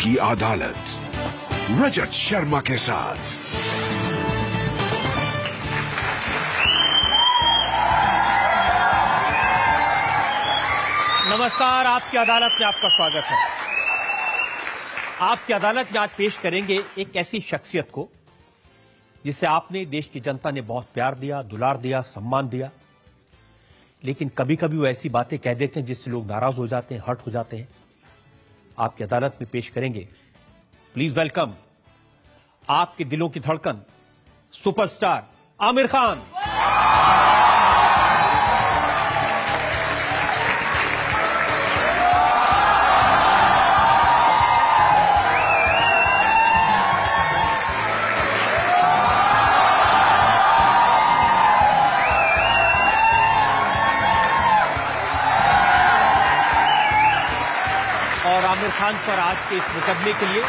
आपकी अदालत रजत शर्मा के साथ। नमस्कार, आपकी अदालत में आपका स्वागत है। आपकी अदालत में आज पेश करेंगे एक ऐसी शख्सियत को जिसे आपने, देश की जनता ने बहुत प्यार दिया, दुलार दिया, सम्मान दिया, लेकिन कभी कभी वो ऐसी बातें कह देते हैं जिससे लोग नाराज हो जाते हैं, हर्ट हो जाते हैं। आपकी अदालत में पेश करेंगे, प्लीज वेलकम आपके दिलों की धड़कन, सुपरस्टार आमिर खान। और आमिर खान पर आज के इस मुकदमे के लिए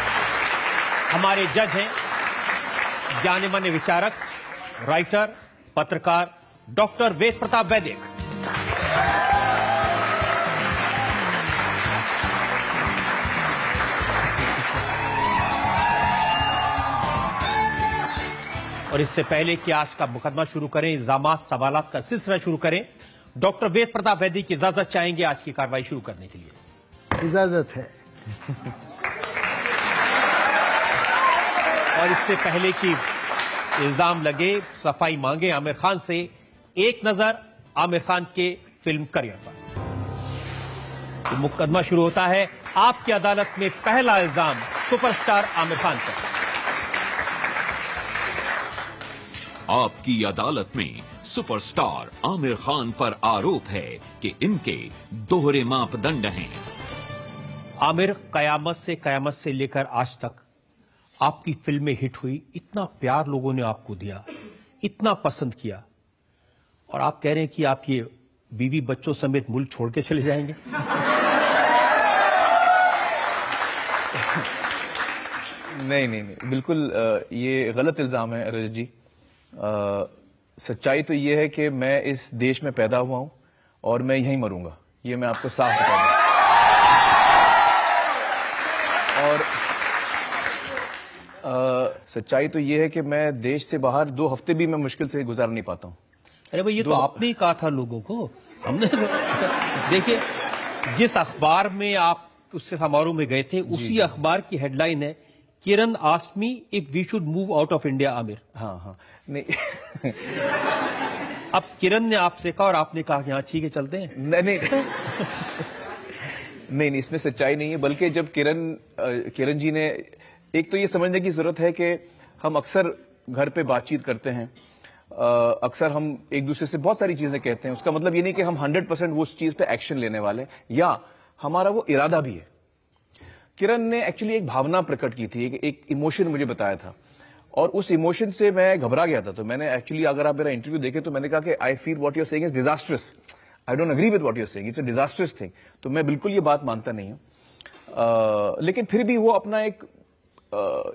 हमारे जज हैं जाने माने विचारक, राइटर, पत्रकार डॉक्टर वेद प्रताप वैदिक। और इससे पहले कि आज का मुकदमा शुरू करें, इल्जामात सवालात का सिलसिला शुरू करें, डॉक्टर वेद प्रताप वैदिक की इजाजत चाहेंगे आज की कार्रवाई शुरू करने के लिए। इजाजत है। और इससे पहले कि इल्जाम लगे, सफाई मांगे आमिर खान से, एक नजर आमिर खान के फिल्म करियर पर। तो मुकदमा शुरू होता है। आपकी अदालत में पहला इल्जाम सुपरस्टार आमिर खान पर। आपकी अदालत में सुपरस्टार आमिर खान पर आरोप है कि इनके दोहरे मापदंड हैं। आमिर, कयामत से लेकर आज तक आपकी फिल्में हिट हुई, इतना प्यार लोगों ने आपको दिया, इतना पसंद किया, और आप कह रहे हैं कि आप ये बीवी बच्चों समेत मुल्क छोड़ के चले जाएंगे। नहीं, बिल्कुल ये गलत इल्जाम है रजत जी। सच्चाई तो ये है कि मैं इस देश में पैदा हुआ हूं और मैं यहीं मरूंगा, ये मैं आपको साफ बता दूं। और सच्चाई तो ये है कि मैं देश से बाहर 2 हफ्ते भी मैं मुश्किल से गुजार नहीं पाता हूं। अरे भाई, ये तो आपने ही कहा था लोगों को, हमने देखिए, जिस अखबार में आप उससे समारोह में गए थे, उसी अखबार की हेडलाइन है, Kiran asked me if we should move out of India Aamir. हाँ, नहीं। अब किरण ने आपसे कहा और आपने कहा कि हाँ ठीक है, चलते हैं। नहीं, इसमें सच्चाई नहीं है, बल्कि जब किरण जी ने, एक तो ये समझने की जरूरत है कि हम अक्सर घर पे बातचीत करते हैं, अक्सर हम एक दूसरे से बहुत सारी चीजें कहते हैं, उसका मतलब ये नहीं कि हम 100% वो उस चीज पे एक्शन लेने वाले, या हमारा वो इरादा भी है। किरण ने एक्चुअली एक भावना प्रकट की थी, एक इमोशन मुझे बताया था, और उस इमोशन से मैं घबरा गया था। तो मैंने एक्चुअली, अगर आप मेरा इंटरव्यू देखें तो मैंने कहा कि I feel what you are saying is disastrous, I don't agree with what you are saying, it's a disastrous thing. तो मैं बिल्कुल ये बात मानता नहीं हूं, लेकिन फिर भी वो अपना एक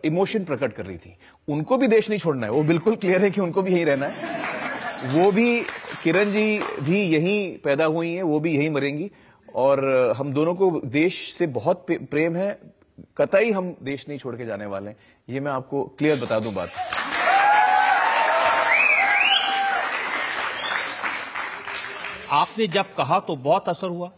इमोशन प्रकट कर रही थी। उनको भी देश नहीं छोड़ना है, वो बिल्कुल क्लियर है कि उनको भी यहीं रहना है। वो भी, किरण जी भी यहीं पैदा हुई हैं, वो भी यहीं मरेंगी, और हम दोनों को देश से बहुत प्रेम है, कतई हम देश नहीं छोड़ के जाने वाले हैं, ये मैं आपको क्लियर बता दूं बात। आपने जब कहा तो बहुत असर हुआ,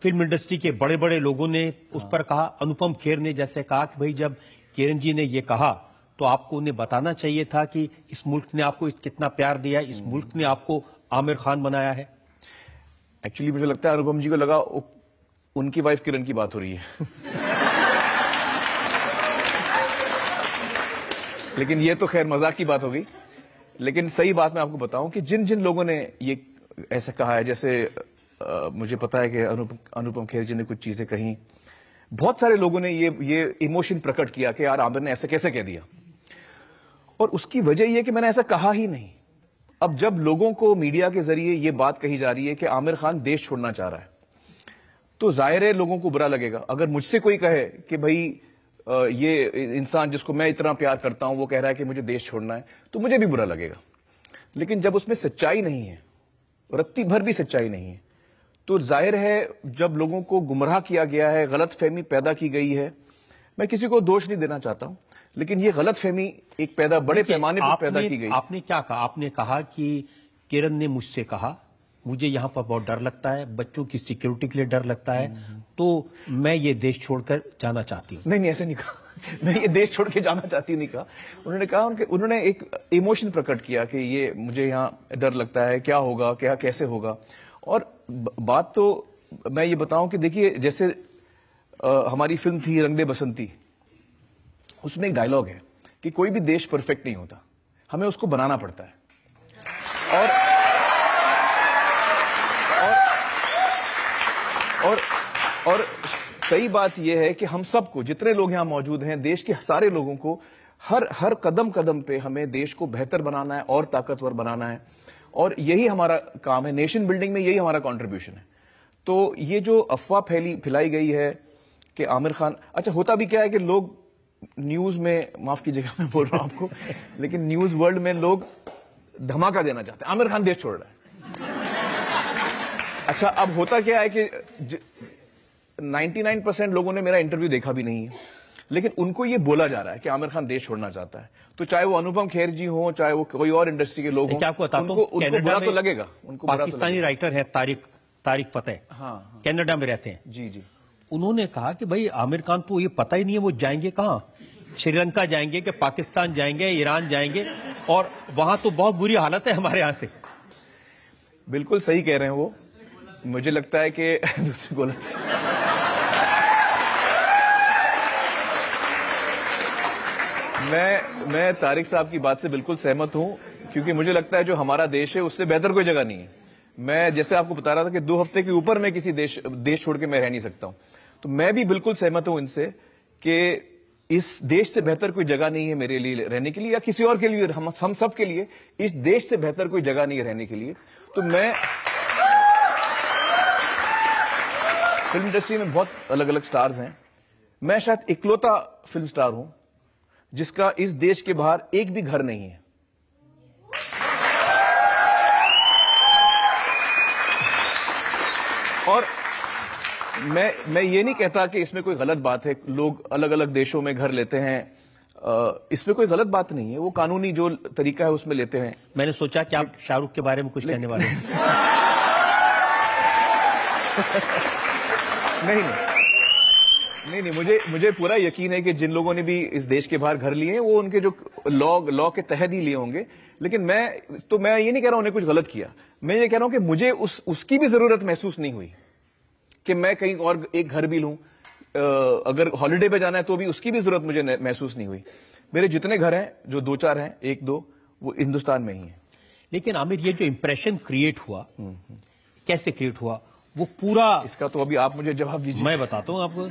फिल्म इंडस्ट्री के बड़े बड़े लोगों ने उस पर कहा। अनुपम खेर ने जैसे कहा कि भाई, जब किरण जी ने ये कहा तो आपको उन्हें बताना चाहिए था कि इस मुल्क ने आपको कितना प्यार दिया, इस मुल्क ने आपको आमिर खान बनाया है। एक्चुअली मुझे लगता है अनुपम जी को लगा उनकी वाइफ किरण की बात हो रही है। लेकिन ये तो खैर मजाक की बात हो गई। लेकिन सही बात मैं आपको बताऊं कि जिन जिन लोगों ने ये ऐसा कहा है, जैसे मुझे पता है कि अनुपम खेर जी ने कुछ चीजें कही, बहुत सारे लोगों ने ये इमोशन प्रकट किया कि यार आमिर ने ऐसे कैसे कह दिया, और उसकी वजह यह कि मैंने ऐसा कहा ही नहीं। अब जब लोगों को मीडिया के जरिए ये बात कही जा रही है कि आमिर खान देश छोड़ना चाह रहा है, तो जाहिर है लोगों को बुरा लगेगा। अगर मुझसे कोई कहे कि भाई ये इंसान जिसको मैं इतना प्यार करता हूं वो कह रहा है कि मुझे देश छोड़ना है, तो मुझे भी बुरा लगेगा। लेकिन जब उसमें सच्चाई नहीं है, रत्ती भर भी सच्चाई नहीं है, तो जाहिर है जब लोगों को गुमराह किया गया है, गलतफहमी पैदा की गई है, मैं किसी को दोष नहीं देना चाहता हूं, लेकिन ये गलतफहमी एक बड़े पैमाने पर पैदा की गई। आपने क्या कहा? आपने कहा कि किरण ने मुझसे कहा मुझे यहां पर बहुत डर लगता है, बच्चों की सिक्योरिटी के लिए डर लगता है, तो मैं ये देश छोड़कर जाना चाहती हूं। नहीं, ऐसे नहीं कहा। मैं ये देश छोड़ के जाना चाहती नहीं कहा। उन्होंने कहा उन्होंने एक इमोशन प्रकट किया कि ये मुझे यहाँ डर लगता है, क्या होगा, क्या कैसे होगा। और बात तो मैं ये बताऊं कि देखिए, जैसे हमारी फिल्म थी रंग दे बसंती, उसमें एक डायलॉग है कि कोई भी देश परफेक्ट नहीं होता, हमें उसको बनाना पड़ता है। और सही बात यह है कि हम सबको, जितने लोग यहां मौजूद हैं, देश के सारे लोगों को हर कदम कदम पे हमें देश को बेहतर बनाना है और ताकतवर बनाना है, और यही हमारा काम है। नेशन बिल्डिंग में यही हमारा कंट्रीब्यूशन है। तो ये जो अफवाह फैलाई गई है कि आमिर खान, अच्छा होता भी क्या है कि लोग न्यूज में, माफ कीजिएगा मैं बोल रहा हूं आपको, लेकिन न्यूज वर्ल्ड में लोग धमाका देना चाहते हैं, आमिर खान देश छोड़ रहा है। अच्छा, अब होता क्या है कि 99% लोगों ने मेरा इंटरव्यू देखा भी नहीं है, लेकिन उनको ये बोला जा रहा है कि आमिर खान देश छोड़ना चाहता है। तो चाहे वो अनुपम खेर जी हो, चाहे वो कोई और इंडस्ट्री के लोग हों, उनको बुरा तो लगेगा। उनको पाकिस्तानी राइटर है तारिक फतेह, हाँ, कनाडा में रहते हैं। जी। उन्होंने कहा कि भाई आमिर खान तो ये पता ही नहीं है वो जाएंगे कहां, श्रीलंका जाएंगे कि पाकिस्तान जाएंगे, ईरान जाएंगे, और वहां तो बहुत बुरी हालत है हमारे यहां से। बिल्कुल सही कह रहे हैं वो। मुझे लगता है कि दूसरी बोला, मैं तारिक साहब की बात से बिल्कुल सहमत हूं, क्योंकि मुझे लगता है जो हमारा देश है उससे बेहतर कोई जगह नहीं है। मैं जैसे आपको बता रहा था कि 2 हफ्ते के ऊपर मैं किसी देश छोड़ के मैं रह नहीं सकता हूं, तो मैं भी बिल्कुल सहमत हूं इनसे कि इस देश से बेहतर कोई जगह नहीं है मेरे लिए रहने के लिए, या किसी और के लिए, हम सब के लिए इस देश से बेहतर कोई जगह नहीं है रहने के लिए। तो मैं, फिल्म इंडस्ट्री में बहुत अलग अलग स्टार्स हैं, मैं शायद इकलौता फिल्म स्टार हूं जिसका इस देश के बाहर एक भी घर नहीं है। और मैं ये नहीं कहता कि इसमें कोई गलत बात है, लोग अलग अलग देशों में घर लेते हैं, इसमें कोई गलत बात नहीं है, वो कानूनी जो तरीका है उसमें लेते हैं। मैंने सोचा कि आप शाहरुख के बारे में कुछ कहने वाले हैं। नहीं, मुझे पूरा यकीन है कि जिन लोगों ने भी इस देश के बाहर घर लिए हैं वो उनके जो लॉ के तहत ही लिए होंगे। लेकिन मैं ये नहीं कह रहा हूं उन्हें कुछ गलत किया, मैं ये कह रहा हूं कि मुझे उसकी भी जरूरत महसूस नहीं हुई कि मैं कहीं और एक घर भी लूं, अगर हॉलिडे पे जाना है तो भी उसकी भी जरूरत मुझे महसूस नहीं हुई। मेरे जितने घर हैं, जो 2-4 हैं, 1-2, वो हिंदुस्तान में ही है। लेकिन आमिर, ये जो इंप्रेशन क्रिएट हुआ, कैसे क्रिएट हुआ वो पूरा, इसका तो अभी आप मुझे जवाब दीजिए। मैं बताता हूं आपको।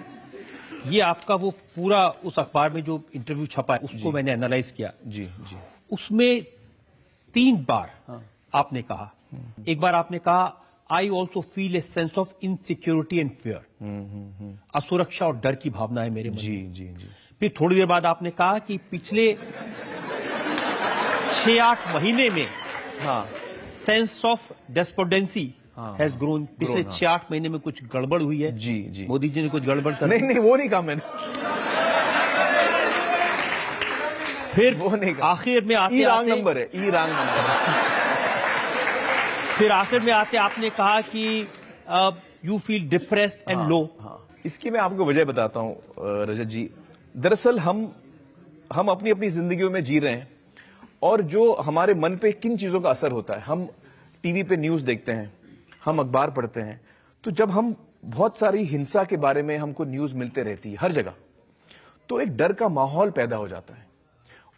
ये आपका वो पूरा उस अखबार में जो इंटरव्यू छपा है उसको मैंने एनालाइज किया। जी। उसमें 3 बार आपने कहा, एक बार आपने कहा I also feel a sense of insecurity and fear, असुरक्षा और डर की भावना है मेरे मन में। जी। फिर थोड़ी देर बाद आपने कहा कि पिछले 6-8 महीने में सेंस ऑफ डेस्पोडेंसी हैज ग्रोन, पिछले 6-8 महीने में कुछ गड़बड़ हुई है। जी। मोदी जी ने कुछ गड़बड़ कर, नहीं, वो नहीं कहा मैंने। फिर वो नहीं कहा। आखिर में आते रॉन्ग नंबर है, रॉन्ग नंबर। फिर आखिर में आते आपने कहा कि you feel depressed and low. इसकी मैं आपको वजह बताता हूं रजत जी। दरअसल हम अपनी अपनी जिंदगियों में जी रहे हैं, और जो हमारे मन पे किन चीजों का असर होता है, हम टीवी पे न्यूज देखते हैं, हम अखबार पढ़ते हैं, तो जब हम बहुत सारी हिंसा के बारे में हमको न्यूज मिलते रहती है हर जगह, तो एक डर का माहौल पैदा हो जाता है।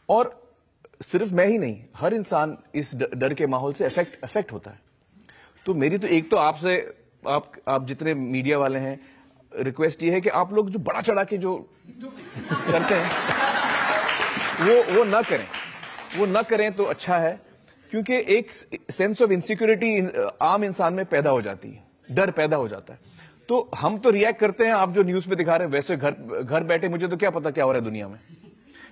और सिर्फ मैं ही नहीं, हर इंसान इस डर के माहौल से अफेक्ट होता है। तो मेरी तो एक तो आपसे, आप जितने मीडिया वाले हैं, रिक्वेस्ट ये है कि आप लोग जो बड़ा चढ़ा के जो करते हैं वो न करें तो अच्छा है, क्योंकि एक सेंस ऑफ इनसिक्योरिटी आम इंसान में पैदा हो जाती है, डर पैदा हो जाता है। तो हम तो रिएक्ट करते हैं, आप जो न्यूज में दिखा रहे हैं, वैसे घर बैठे मुझे तो क्या पता क्या हो रहा है दुनिया में।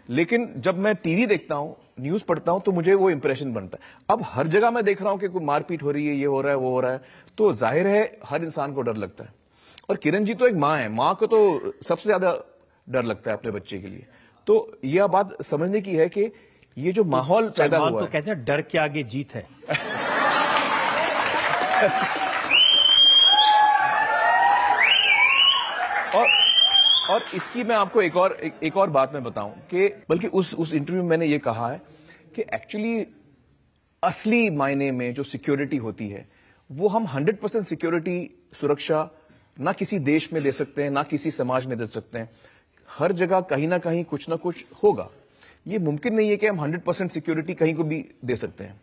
लेकिन जब मैं टीवी देखता हूं, न्यूज पढ़ता हूं, तो मुझे वो इंप्रेशन बनता है। अब हर जगह मैं देख रहा हूं कि कोई मारपीट हो रही है, ये हो रहा है, वो हो रहा है, तो जाहिर है हर इंसान को डर लगता है। और किरण जी तो एक मां है, मां को तो सबसे ज्यादा डर लगता है अपने बच्चे के लिए। तो यह बात समझने की है कि ये जो माहौल पैदा हुआ तो कहते हैं डर के आगे जीत है। और इसकी मैं आपको एक और बात मैं बताऊं कि बल्कि उस इंटरव्यू में मैंने ये कहा है कि एक्चुअली असली मायने में जो सिक्योरिटी होती है वो हम 100% सिक्योरिटी सुरक्षा ना किसी देश में दे सकते हैं, ना किसी समाज में दे सकते हैं। हर जगह कहीं ना कहीं कुछ ना कुछ होगा। ये मुमकिन नहीं है कि हम 100% सिक्योरिटी कहीं को भी दे सकते हैं।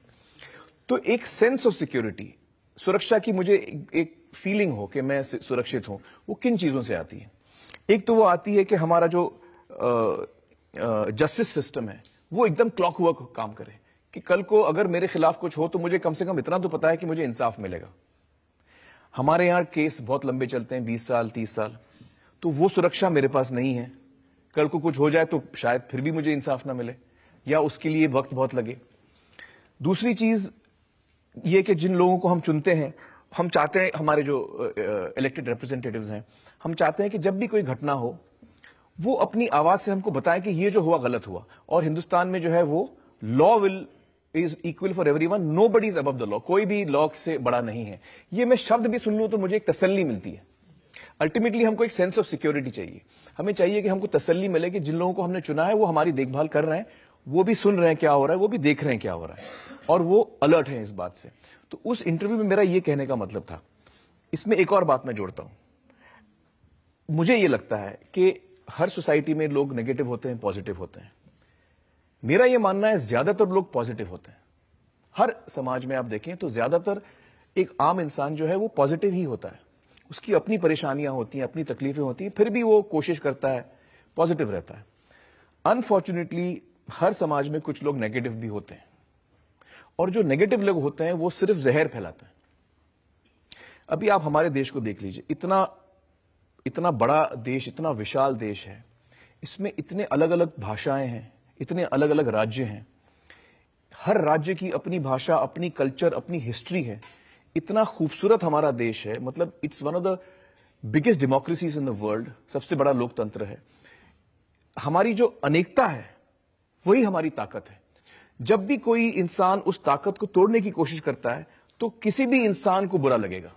तो एक सेंस ऑफ सिक्योरिटी, सुरक्षा की मुझे एक फीलिंग हो कि मैं सुरक्षित हूं, वो किन चीजों से आती है? एक तो वो आती है कि हमारा जो जस्टिस सिस्टम है वो एकदम क्लॉकवर्क काम करे, कि कल को अगर मेरे खिलाफ कुछ हो तो मुझे कम से कम इतना तो पता है कि मुझे इंसाफ मिलेगा। हमारे यहां केस बहुत लंबे चलते हैं, 20 साल 30 साल, तो वो सुरक्षा मेरे पास नहीं है। कल को कुछ हो जाए तो शायद फिर भी मुझे इंसाफ ना मिले, या उसके लिए वक्त बहुत लगे। दूसरी चीज ये कि जिन लोगों को हम चुनते हैं, हम चाहते हैं, हमारे जो इलेक्टेड रिप्रेजेंटेटिव्स हैं, हम चाहते हैं कि जब भी कोई घटना हो वो अपनी आवाज से हमको बताएं कि ये जो हुआ गलत हुआ। और हिंदुस्तान में जो है वो law will is equal for everyone, nobody is above the law, कोई भी लॉ से बड़ा नहीं है। ये मैं शब्द भी सुन लूं तो मुझे एक तसल्ली मिलती है। अल्टीमेटली हमको एक सेंस ऑफ सिक्योरिटी चाहिए। हमें चाहिए कि हमको तसल्ली मिले कि जिन लोगों को हमने चुना है वो हमारी देखभाल कर रहे हैं, वो भी सुन रहे हैं क्या हो रहा है, वो भी देख रहे हैं क्या हो रहा है, और वो अलर्ट है इस बात से। तो उस इंटरव्यू में मेरा ये कहने का मतलब था। इसमें एक और बात मैं जोड़ता हूं। मुझे ये लगता है कि हर सोसाइटी में लोग नेगेटिव होते हैं, पॉजिटिव होते हैं। मेरा ये मानना है ज्यादातर लोग पॉजिटिव होते हैं। हर समाज में आप देखें तो ज्यादातर एक आम इंसान जो है वो पॉजिटिव ही होता है। उसकी अपनी परेशानियां होती हैं, अपनी तकलीफें होती हैं, फिर भी वो कोशिश करता है, पॉजिटिव रहता है। अनफॉर्चुनेटली हर समाज में कुछ लोग नेगेटिव भी होते हैं, और जो नेगेटिव लोग होते हैं वो सिर्फ जहर फैलाते हैं। अभी आप हमारे देश को देख लीजिए, इतना बड़ा देश, इतना विशाल देश है, इसमें इतने अलग अलग भाषाएं हैं, इतने अलग अलग राज्य हैं। हर राज्य की अपनी भाषा, अपनी कल्चर, अपनी हिस्ट्री है। इतना खूबसूरत हमारा देश है, मतलब it's one of the biggest democracies in the world, सबसे बड़ा लोकतंत्र है। हमारी जो अनेकता है वही हमारी ताकत है। जब भी कोई इंसान उस ताकत को तोड़ने की कोशिश करता है तो किसी भी इंसान को बुरा लगेगा।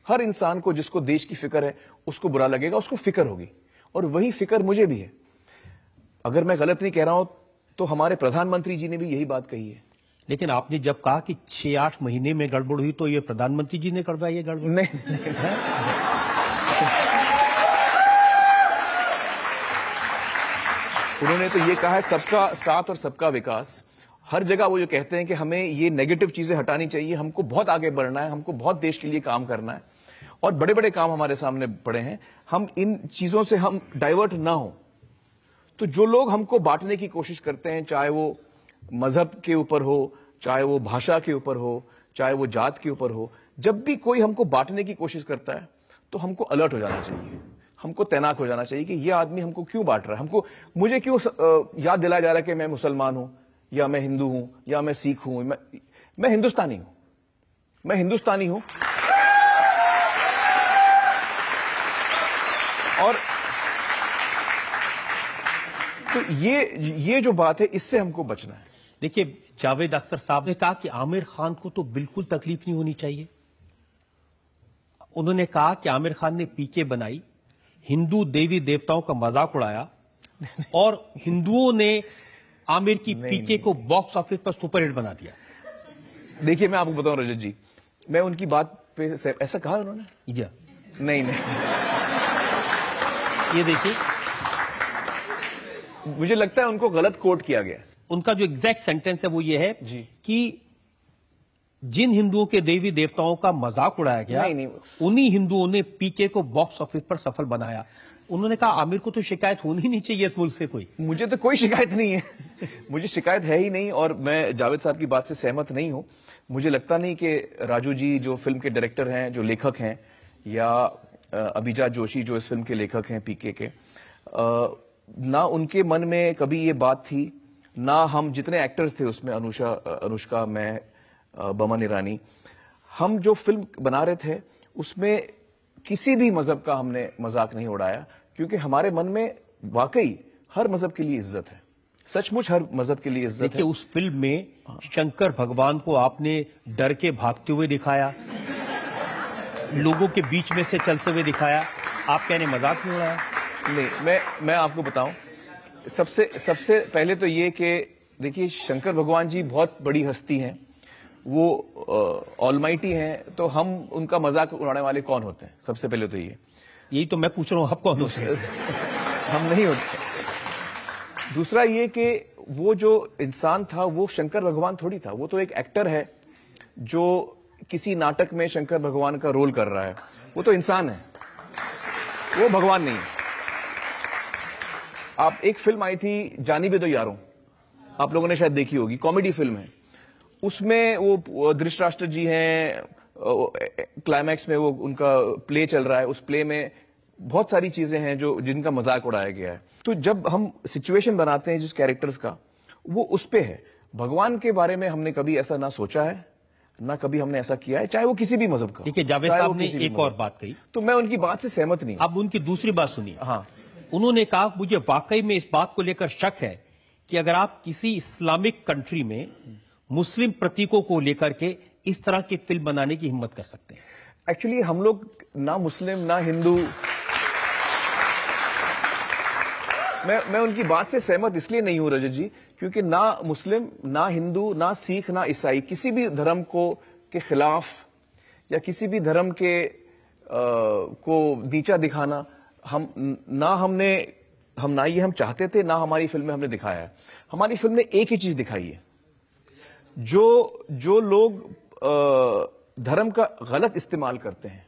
हर इंसान को जिसको देश की फिक्र है उसको बुरा लगेगा, उसको फिक्र होगी, और वही फिक्र मुझे भी है। अगर मैं गलत नहीं कह रहा हूं तो हमारे प्रधानमंत्री जी ने भी यही बात कही है। लेकिन आपने जब कहा कि 6-8 महीने में गड़बड़ हुई तो ये प्रधानमंत्री जी ने करवाई ये गड़बड़? नहीं, उन्होंने तो ये कहा है सबका साथ और सबका विकास। हर जगह वो जो कहते हैं कि हमें ये नेगेटिव चीजें हटानी चाहिए, हमको बहुत आगे बढ़ना है, हमको बहुत देश के लिए काम करना है, और बड़े बड़े काम हमारे सामने पड़े हैं। हम इन चीजों से हम डाइवर्ट ना हो। तो जो लोग हमको बांटने की कोशिश करते हैं, चाहे वो मजहब के ऊपर हो, चाहे वो भाषा के ऊपर हो, चाहे वो जात के ऊपर हो, जब भी कोई हमको बांटने की कोशिश करता है तो हमको अलर्ट हो जाना चाहिए, हमको तैनात हो जाना चाहिए कि ये आदमी हमको क्यों बांट रहा है, मुझे क्यों याद दिलाया जा रहा है कि मैं मुसलमान हूं, या मैं हिंदू हूं, या मैं सिख हूं, मैं हिंदुस्तानी हूं, मैं हिंदुस्तानी हूं। और तो ये जो बात है, इससे हमको बचना है। देखिए, जावेद अख्तर साहब ने कहा कि आमिर खान को तो बिल्कुल तकलीफ नहीं होनी चाहिए। उन्होंने कहा कि आमिर खान ने पीके बनाई, हिंदू देवी देवताओं का मजाक उड़ाया, और हिंदुओं ने आमिर की पीके को बॉक्स ऑफिस पर सुपरहिट बना दिया। देखिए, मैं आपको बताऊं रजत जी, मैं उनकी बात पे ऐसा कहा उन्होंने? नहीं, ये देखिए, मुझे लगता है उनको गलत कोट किया गया। उनका जो एग्जैक्ट सेंटेंस है वो ये है जी कि जिन हिंदुओं के देवी देवताओं का मजाक उड़ाया गया, नहीं, उन्हीं हिंदुओं ने पीके को बॉक्स ऑफिस पर सफल बनाया। उन्होंने कहा आमिर को तो शिकायत होनी ही नहीं चाहिए इस मुल्क से कोई। मुझे तो कोई शिकायत नहीं है, मुझे शिकायत है ही नहीं, और मैं जावेद साहब की बात से सहमत नहीं हूं। मुझे लगता नहीं कि राजू जी जो फिल्म के डायरेक्टर हैं, जो लेखक हैं, या अभिजात जोशी जो इस फिल्म के लेखक हैं पीके के, ना उनके मन में कभी ये बात थी, ना हम जितने एक्टर्स थे उसमें, अनुष्का, मैं, बमन ईरानी, हम जो फिल्म बना रहे थे उसमें किसी भी मजहब का हमने मजाक नहीं उड़ाया, क्योंकि हमारे मन में वाकई हर मजहब के लिए इज्जत है, सचमुच हर मजहब के लिए इज्जत है। देखिए, उस फिल्म में शंकर भगवान को आपने डर के भागते हुए दिखाया, लोगों के बीच में से चलते हुए दिखाया। आप कहने मजाक नहीं उड़ाया? नहीं, मैं आपको बताऊं, सबसे पहले तो ये कि देखिए, शंकर भगवान जी बहुत बड़ी हस्ती हैं, वो ऑलमाइटी हैं, तो हम उनका मजाक उड़ाने वाले कौन होते हैं? सबसे पहले तो यही तो मैं पूछ रहा हूं, आप कौन होते हैं? हम नहीं होते। दूसरा ये कि वो जो इंसान था वो शंकर भगवान थोड़ी था, वो तो एक एक्टर है जो किसी नाटक में शंकर भगवान का रोल कर रहा है। वो तो इंसान है, वो भगवान नहीं है। आप, एक फिल्म आई थी जानी बे दो यारों, आप लोगों ने शायद देखी होगी, कॉमेडी फिल्म है। उसमें वो धृतराष्ट्र जी हैं, क्लाइमैक्स में वो उनका प्ले चल रहा है, उस प्ले में बहुत सारी चीजें हैं जिनका मजाक उड़ाया गया है। तो जब हम सिचुएशन बनाते हैं जिस कैरेक्टर्स का, वो उस पे है। भगवान के बारे में हमने कभी ऐसा ना सोचा है, ना कभी हमने ऐसा किया है, चाहे वो किसी भी मजहब का। देखिए, जावेद साहब ने एक और बात कही, तो मैं उनकी बात से सहमत नहीं। अब उनकी दूसरी बात सुनिए। हाँ, उन्होंने कहा, मुझे वाकई में इस बात को लेकर शक है कि अगर आप किसी इस्लामिक कंट्री में मुस्लिम प्रतीकों को लेकर के इस तरह की फिल्म बनाने की हिम्मत कर सकते हैं। एक्चुअली हम लोग ना मुस्लिम ना हिंदू, मैं उनकी बात से सहमत इसलिए नहीं हूं रजत जी, क्योंकि ना मुस्लिम ना हिंदू ना सिख ना ईसाई किसी भी धर्म के खिलाफ या किसी भी धर्म को नीचा दिखाना ना ये हम चाहते थे, ना हमारी फिल्म में हमने दिखाया है। हमारी फिल्म ने एक ही चीज दिखाई है, जो लोग धर्म का गलत इस्तेमाल करते हैं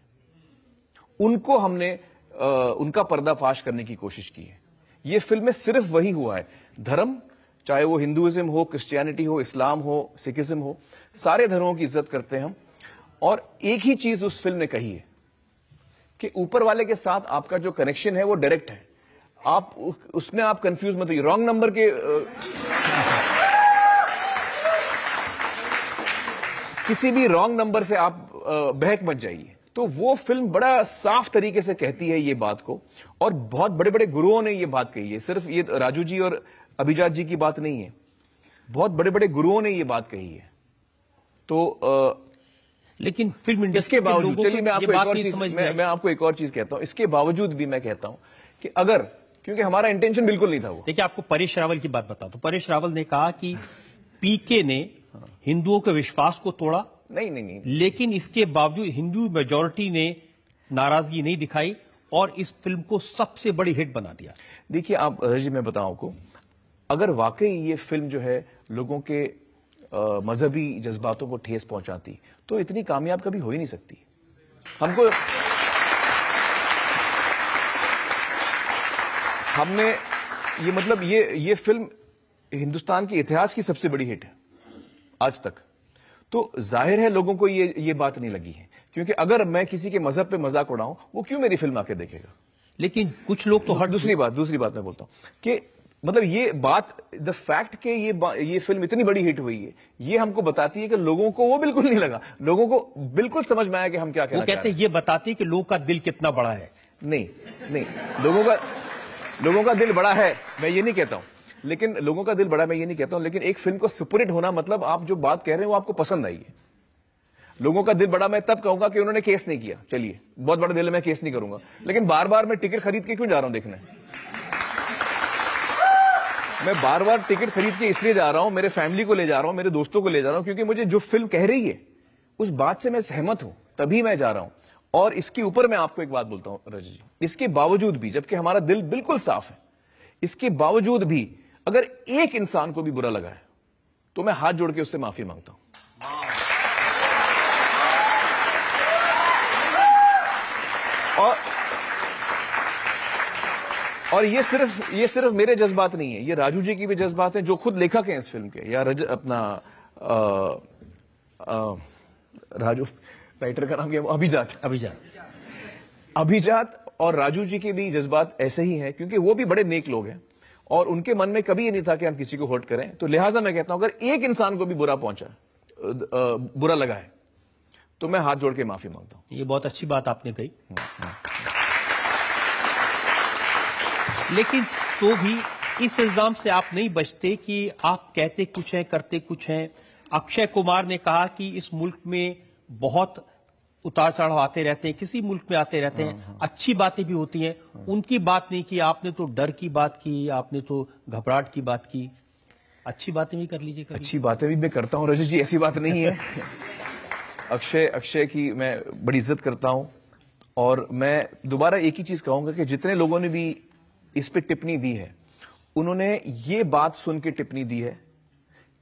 उनको हमने उनका पर्दाफाश करने की कोशिश की है। ये फिल्म में सिर्फ वही हुआ है। धर्म, चाहे वो हिंदुइज्म हो, क्रिश्चियनिटी हो, इस्लाम हो, सिखिज्म हो, सारे धर्मों की इज्जत करते हैं हम। और एक ही चीज उस फिल्म ने कही है कि ऊपर वाले के साथ आपका जो कनेक्शन है वो डायरेक्ट है। आप उसमें आप कंफ्यूज मत होइए, रॉन्ग नंबर के किसी भी रॉन्ग नंबर से आप बहक मत जाइए। तो वो फिल्म बड़ा साफ तरीके से कहती है ये बात को, और बहुत बड़े बड़े गुरुओं ने ये बात कही है। सिर्फ ये राजू जी और अभिजात जी की बात नहीं है, बहुत बड़े बड़े गुरुओं ने ये बात कही है। तो लेकिन फिल्म इंडस्ट्री इसके बावजूद, चलिए मैं आपको एक और चीज कहता हूं, इसके बावजूद भी मैं कहता हूं कि अगर, क्योंकि हमारा इंटेंशन बिल्कुल नहीं था वो। देखिए, आपको परेश रावल की बात बताओ, तो परेश रावल ने कहा कि पीके ने हिंदुओं के विश्वास को तोड़ा। नहीं, लेकिन इसके बावजूद हिंदू मेजॉरिटी ने नाराजगी नहीं दिखाई और इस फिल्म को सबसे बड़ी हिट बना दिया। देखिए, आप जी, मैं बताऊं आपको, अगर वाकई ये फिल्म जो है लोगों के मजहबी जज्बातों को ठेस पहुंचाती तो इतनी कामयाब कभी हो ही नहीं सकती। हमको, हमने ये, मतलब ये फिल्म हिंदुस्तान के इतिहास की सबसे बड़ी हिट है आज तक। तो जाहिर है लोगों को ये बात नहीं लगी है, क्योंकि अगर मैं किसी के मजहब पे मजाक उड़ाऊं, वो क्यों मेरी फिल्म आके देखेगा? लेकिन कुछ लोग तो दूसरी बात मैं बोलता हूं कि मतलब ये बात, द फैक्ट के ये फिल्म इतनी बड़ी हिट हुई है, ये हमको बताती है कि लोगों को वो बिल्कुल नहीं लगा, लोगों को बिल्कुल समझ में आया कि हम क्या कहना चाह रहे हैं। वो कहते हैं ये बताती है कि लोगों का दिल कितना बड़ा है। नहीं, लोगों का दिल बड़ा है, मैं ये नहीं कहता हूं, लेकिन लोगों का दिल बड़ा मैं ये नहीं कहता हूं, लेकिन एक फिल्म को सुपरहिट होना मतलब आप जो बात कह रहे हैं वो आपको पसंद आई है। लोगों का दिल बड़ा मैं तब कहूंगा कि उन्होंने केस नहीं किया, चलिए बहुत बड़ा दिल है, मैं केस नहीं करूंगा, लेकिन बार बार मैं टिकट खरीद के क्यों जा रहा हूं देखने? मैं बार बार टिकट खरीद के इसलिए जा रहा हूं, मेरे फैमिली को ले जा रहा हूं, मेरे दोस्तों को ले जा रहा हूं, क्योंकि मुझे जो फिल्म कह रही है उस बात से मैं सहमत हूं, तभी मैं जा रहा हूं। और इसके ऊपर मैं आपको एक बात बोलता हूं रजत जी, इसके बावजूद भी, जबकि हमारा दिल बिल्कुल साफ है, इसके बावजूद भी अगर एक इंसान को भी बुरा लगा है तो मैं हाथ जोड़ के उससे माफी मांगता हूं। और ये सिर्फ मेरे जज्बात नहीं है, ये राजू जी की भी जज्बात हैं, जो खुद लेखक हैं इस फिल्म के, या राजू, राइटर का नाम क्या? अभिजात और राजू जी के भी जज्बात ऐसे ही हैं, क्योंकि वो भी बड़े नेक लोग हैं और उनके मन में कभी ये नहीं था कि हम किसी को हर्ट करें। तो लिहाजा मैं कहता हूं, अगर एक इंसान को भी बुरा लगा है तो मैं हाथ जोड़ के माफी मांगता हूं। ये बहुत अच्छी बात आपने कही। लेकिन तो भी इस इल्जाम से आप नहीं बचते कि आप कहते कुछ हैं, करते कुछ हैं। अक्षय कुमार ने कहा कि इस मुल्क में बहुत उतार चढ़ाव आते रहते हैं, किसी मुल्क में आते रहते हैं, अच्छी बातें भी होती हैं। उनकी बात नहीं की आपने, तो डर की बात की आपने, तो घबराहट की बात की। अच्छी बातें भी कर लीजिए कभी। अच्छी बातें भी मैं करता हूं रजत जी, ऐसी बात नहीं है। अक्षय की मैं बड़ी इज्जत करता हूं, और मैं दोबारा एक ही चीज कहूंगा कि जितने लोगों ने भी इस पे टिप्पणी दी है, उन्होंने ये बात सुन के टिप्पणी दी है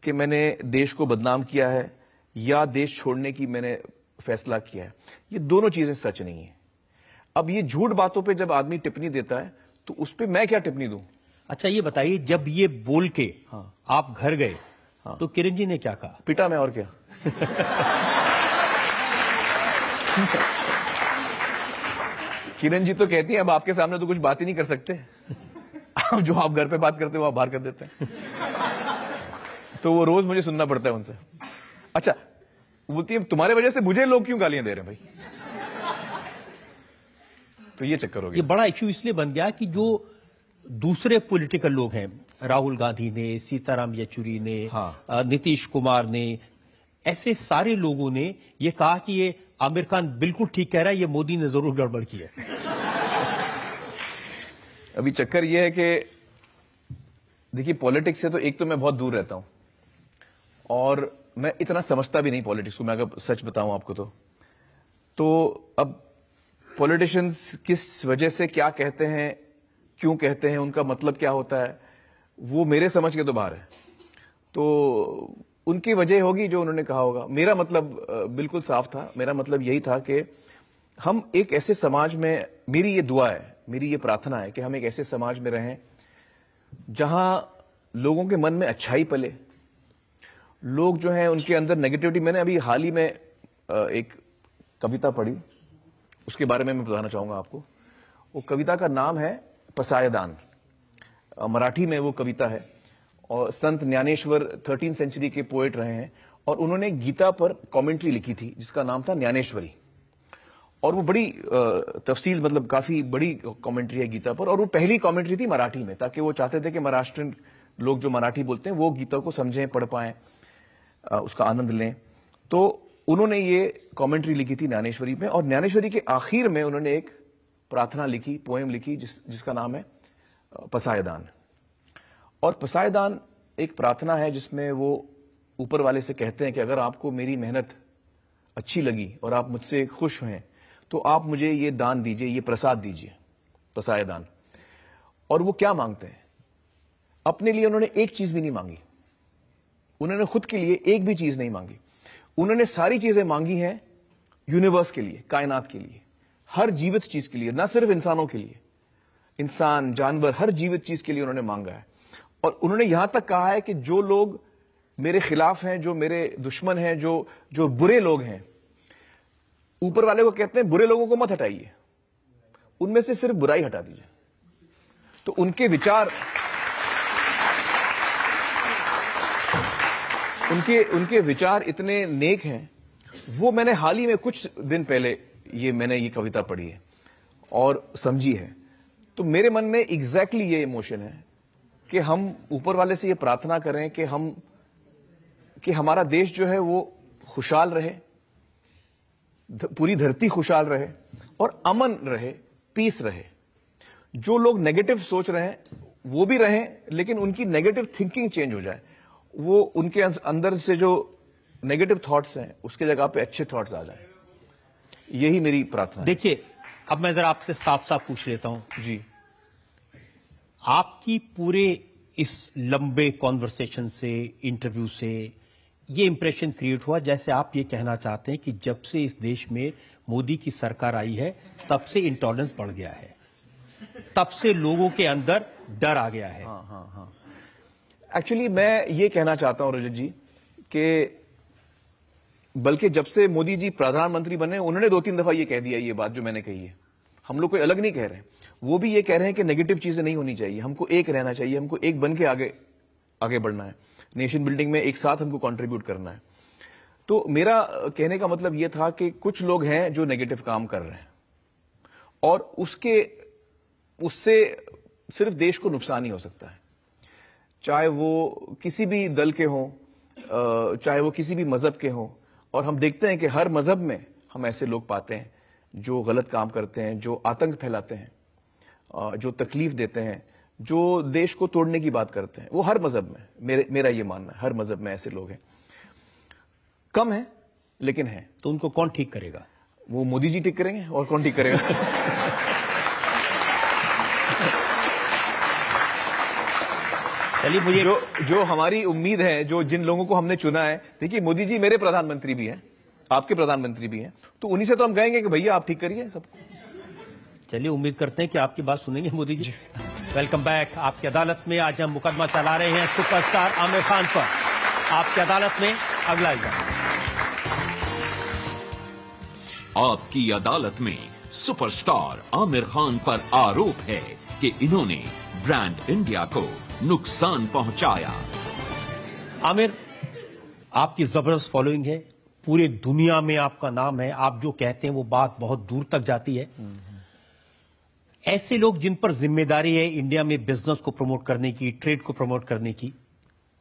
कि मैंने देश को बदनाम किया है या देश छोड़ने की मैंने फैसला किया है। ये दोनों चीजें सच नहीं है। अब ये झूठ बातों पे जब आदमी टिप्पणी देता है तो उस पे मैं क्या टिप्पणी दूं? अच्छा ये बताइए, जब ये बोल के आप घर गए तो किरण जी ने क्या कहा? पिटा मैं, और क्या। किरण जी तो कहती है अब आपके सामने तो कुछ बात ही नहीं कर सकते, अब जो आप घर पे बात करते हो आप बाहर कर देते हैं। तो वो रोज मुझे सुनना पड़ता है उनसे। अच्छा, बोलती है तुम्हारे वजह से मुझे लोग क्यों गालियां दे रहे हैं भाई? तो ये चक्कर हो गया। ये बड़ा इश्यू इसलिए बन गया कि जो दूसरे पॉलिटिकल लोग हैं, राहुल गांधी ने, सीताराम येचुरी ने, नीतीश कुमार ने, ऐसे सारे लोगों ने ये कहा कि ये आमिर खान बिल्कुल ठीक कह रहा है, ये मोदी ने जरूर गड़बड़ की है। अभी चक्कर ये है कि देखिए, पॉलिटिक्स से तो एक तो मैं बहुत दूर रहता हूं, और मैं इतना समझता भी नहीं पॉलिटिक्स को, मैं अगर सच बताऊं आपको तो अब पॉलिटिशियंस किस वजह से क्या कहते हैं, क्यों कहते हैं, उनका मतलब क्या होता है, वो मेरे समझ के तो बाहर है। तो उनकी वजह होगी जो उन्होंने कहा होगा। मेरा मतलब बिल्कुल साफ था। मेरा मतलब यही था कि हम एक ऐसे समाज में, मेरी ये दुआ है, मेरी ये प्रार्थना है कि हम एक ऐसे समाज में रहें जहां लोगों के मन में अच्छाई पले, लोग जो हैं उनके अंदर नेगेटिविटी। मैंने अभी हाल ही में एक कविता पढ़ी, उसके बारे में मैं बताना चाहूंगा आपको। वो कविता का नाम है पसायदान। मराठी में वो कविता है, और संत ज्ञानेश्वर 13वीं सेंचुरी के पोएट रहे हैं, और उन्होंने गीता पर कमेंट्री लिखी थी जिसका नाम था ज्ञानेश्वरी। और वो बड़ी तफसील, मतलब काफी बड़ी कमेंट्री है गीता पर, और वो पहली कमेंट्री थी मराठी में, ताकि वो चाहते थे कि महाराष्ट्रियन लोग जो मराठी बोलते हैं वो गीता को समझें, पढ़ पाएं, उसका आनंद लें। तो उन्होंने ये कमेंट्री लिखी थी ज्ञानेश्वरी में, और ज्ञानेश्वरी के आखिर में उन्होंने एक प्रार्थना लिखी, पोएम लिखी, जिसका नाम है पसायदान। और पसायदान एक प्रार्थना है जिसमें वो ऊपर वाले से कहते हैं कि अगर आपको मेरी मेहनत अच्छी लगी और आप मुझसे खुश हैं तो आप मुझे ये दान दीजिए, ये प्रसाद दीजिए, पसायदान। और वो क्या मांगते हैं? अपने लिए उन्होंने एक चीज भी नहीं मांगी, उन्होंने खुद के लिए एक भी चीज नहीं मांगी। उन्होंने सारी चीजें मांगी हैं यूनिवर्स के लिए, कायनात के लिए, हर जीवित चीज के लिए, ना सिर्फ इंसानों के लिए, इंसान, जानवर, हर जीवित चीज के लिए उन्होंने मांगा है। और उन्होंने यहां तक कहा है कि जो लोग मेरे खिलाफ हैं, जो मेरे दुश्मन हैं, जो बुरे लोग हैं, ऊपर वाले को कहते हैं बुरे लोगों को मत हटाइए, उनमें से सिर्फ बुराई हटा दीजिए। तो उनके विचार इतने नेक हैं। वो मैंने हाल ही में कुछ दिन पहले मैंने ये कविता पढ़ी है और समझी है। तो मेरे मन में एग्जैक्टली ये इमोशन है कि हम ऊपर वाले से ये प्रार्थना करें कि हमारा देश जो है वो खुशहाल रहे, पूरी धरती खुशहाल रहे और अमन रहे, पीस रहे। जो लोग नेगेटिव सोच रहे हैं वो भी रहें, लेकिन उनकी नेगेटिव थिंकिंग चेंज हो जाए, वो उनके अंदर से जो नेगेटिव थॉट्स हैं उसके जगह पे अच्छे थॉट्स आ जाए। यही मेरी प्रार्थना है। देखिए, अब मैं जरा आपसे साफ साफ पूछ लेता हूं जी, आपकी पूरे इस लंबे कॉन्वर्सेशन से, इंटरव्यू से ये इंप्रेशन क्रिएट हुआ जैसे आप ये कहना चाहते हैं कि जब से इस देश में मोदी की सरकार आई है तब से इंटॉलरेंस बढ़ गया है, तब से लोगों के अंदर डर आ गया है। हाँ। एक्चुअली मैं ये कहना चाहता हूं रजत जी कि बल्कि जब से मोदी जी प्रधानमंत्री बने उन्होंने 2-3 दफा ये कह दिया, ये बात जो मैंने कही है। हम लोग कोई अलग नहीं कह रहे हैं, वो भी ये कह रहे हैं कि नेगेटिव चीजें नहीं होनी चाहिए, हमको एक रहना चाहिए, हमको एक बन के आगे बढ़ना है, नेशन बिल्डिंग में एक साथ हमको कंट्रीब्यूट करना है। तो मेरा कहने का मतलब यह था कि कुछ लोग हैं जो नेगेटिव काम कर रहे हैं और उससे सिर्फ देश को नुकसान ही हो सकता है, चाहे वो किसी भी दल के हों, चाहे वो किसी भी मजहब के हों। और हम देखते हैं कि हर मजहब में हम ऐसे लोग पाते हैं जो गलत काम करते हैं, जो आतंक फैलाते हैं, जो तकलीफ देते हैं, जो देश को तोड़ने की बात करते हैं। वो हर मजहब में, मेरा ये मानना है, हर मजहब में ऐसे लोग हैं। कम है लेकिन है। तो उनको कौन ठीक करेगा? वो मोदी जी ठीक करेंगे, और कौन ठीक करेगा? चलिए, मुझे जो हमारी उम्मीद है, जो जिन लोगों को हमने चुना है, देखिए मोदी जी मेरे प्रधानमंत्री भी हैं, आपके प्रधानमंत्री भी हैं, तो उन्हीं से तो हम कहेंगे कि भैया आप ठीक करिए सबको। चलिए, उम्मीद करते हैं कि आपकी बात सुनेंगे मोदी जी। Welcome back. आपकी अदालत में आज हम मुकदमा चला रहे हैं सुपरस्टार आमिर खान पर। आपकी अदालत में अगला इल्जाम। आपकी अदालत में सुपरस्टार आमिर खान पर आरोप है कि इन्होंने ब्रांड इंडिया को नुकसान पहुंचाया। आमिर, आपकी जबरदस्त फॉलोइंग है, पूरी दुनिया में आपका नाम है, आप जो कहते हैं वो बात बहुत दूर तक जाती है। ऐसे लोग जिन पर जिम्मेदारी है इंडिया में बिजनेस को प्रमोट करने की, ट्रेड को प्रमोट करने की,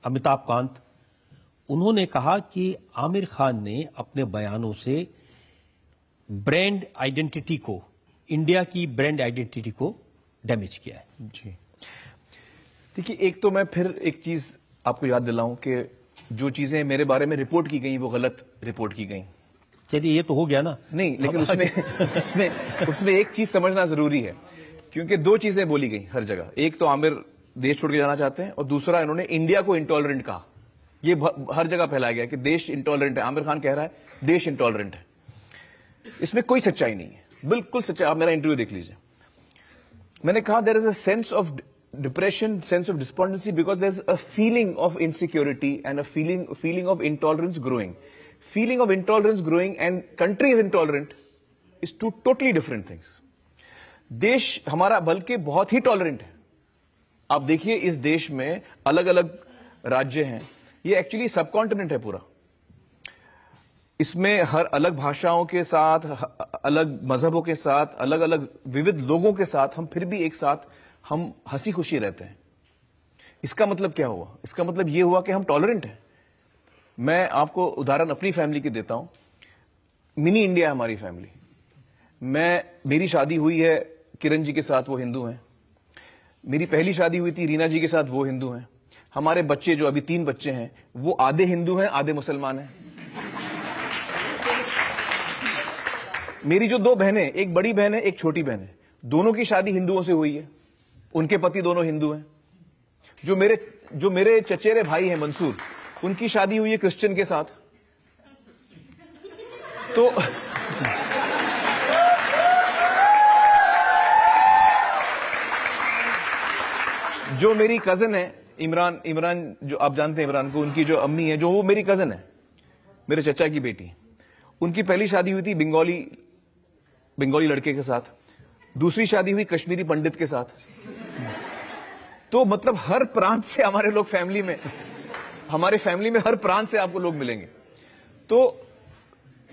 अमिताभ कांत, उन्होंने कहा कि आमिर खान ने अपने बयानों से ब्रांड आइडेंटिटी को, इंडिया की ब्रांड आइडेंटिटी को डैमेज किया है। जी, देखिए, एक तो मैं फिर एक चीज आपको याद दिलाऊं कि जो चीजें मेरे बारे में रिपोर्ट की गई वो गलत रिपोर्ट की गई। चलिए, ये तो हो गया ना। नहीं, लेकिन उसमें एक चीज समझना जरूरी है, क्योंकि दो चीजें बोली गई हर जगह। एक तो आमिर देश छोड़ के जाना चाहते हैं, और दूसरा इन्होंने इंडिया को इंटॉलरेंट कहा। ये हर जगह फैलाया गया कि देश इंटॉलरेंट है। आमिर खान कह रहा है देश इंटॉलरेंट है। इसमें कोई सच्चाई नहीं है, बिल्कुल सच्चाई। आप मेरा इंटरव्यू देख लीजिए। मैंने कहा there is a sense of depression, sense of despondency, because there is a feeling of insecurity and a feeling of intolerance growing. Feeling of intolerance growing and country is intolerant is two totally different things. देश हमारा बल्कि बहुत ही tolerant है। आप देखिए, इस देश में अलग अलग राज्य हैं, ये एक्चुअली सब कॉन्टिनेंट है पूरा। इसमें हर अलग भाषाओं के साथ, अलग मजहबों के साथ, अलग अलग विविध लोगों के साथ हम फिर भी एक साथ हम हंसी खुशी रहते हैं। इसका मतलब क्या हुआ? इसका मतलब यह हुआ कि हम टॉलरेंट हैं। मैं आपको उदाहरण अपनी फैमिली की देता हूं। मिनी इंडिया है हमारी फैमिली। मेरी शादी हुई है किरण जी के साथ, वो हिंदू हैं। मेरी पहली शादी हुई थी रीना जी के साथ, वो हिंदू हैं। हमारे बच्चे, जो अभी 3 बच्चे हैं, वो आधे हिंदू हैं, आधे मुसलमान हैं। मेरी जो 2 बहनें, एक बड़ी बहन है, एक छोटी बहन है, दोनों की शादी हिंदुओं से हुई है, उनके पति दोनों हिंदू हैं। जो मेरे चचेरे भाई हैं मंसूर, उनकी शादी हुई है क्रिश्चियन के साथ। तो जो मेरी कजन है इमरान, जो आप जानते हैं इमरान को, उनकी जो अम्मी है, जो वो मेरी कजन है, मेरे चचा की बेटी, उनकी पहली शादी हुई थी बंगाली लड़के के साथ, दूसरी शादी हुई कश्मीरी पंडित के साथ। तो मतलब हर प्रांत से हमारे लोग हमारे फैमिली में हर प्रांत से आपको लोग मिलेंगे। तो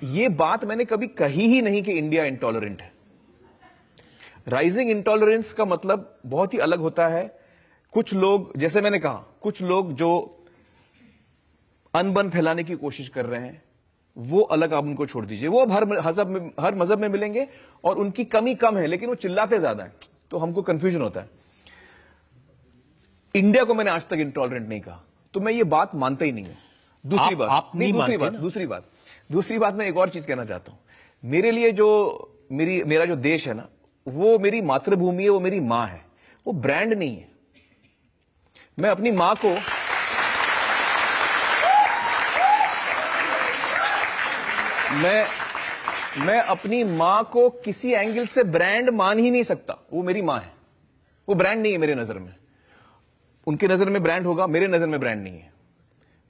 ये बात मैंने कभी कही ही नहीं कि इंडिया इंटॉलरेंट है। राइजिंग इंटॉलरेंस का मतलब बहुत ही अलग होता है। कुछ लोग, जैसे मैंने कहा, कुछ लोग जो अनबन फैलाने की कोशिश कर रहे हैं, वो अलग, आप उनको छोड़ दीजिए। वो हर मजहब में मिलेंगे और उनकी कमी कम है, लेकिन वो चिल्लाते ज्यादा है, तो हमको कंफ्यूजन होता है। इंडिया को मैंने आज तक इंटॉलरेंट नहीं कहा, तो मैं ये बात मानता ही नहीं हूं। दूसरी बात मैं एक और चीज कहना चाहता हूं। मेरे लिए मेरा जो देश है ना, वो मेरी मातृभूमि है, वो मेरी मां है, वो ब्रांड नहीं है। मैं अपनी मां को मैं अपनी मां को किसी एंगल से ब्रांड मान ही नहीं सकता। वो मेरी मां है, वो ब्रांड नहीं है मेरे नजर में। उनके नजर में ब्रांड होगा, मेरे नजर में ब्रांड नहीं है।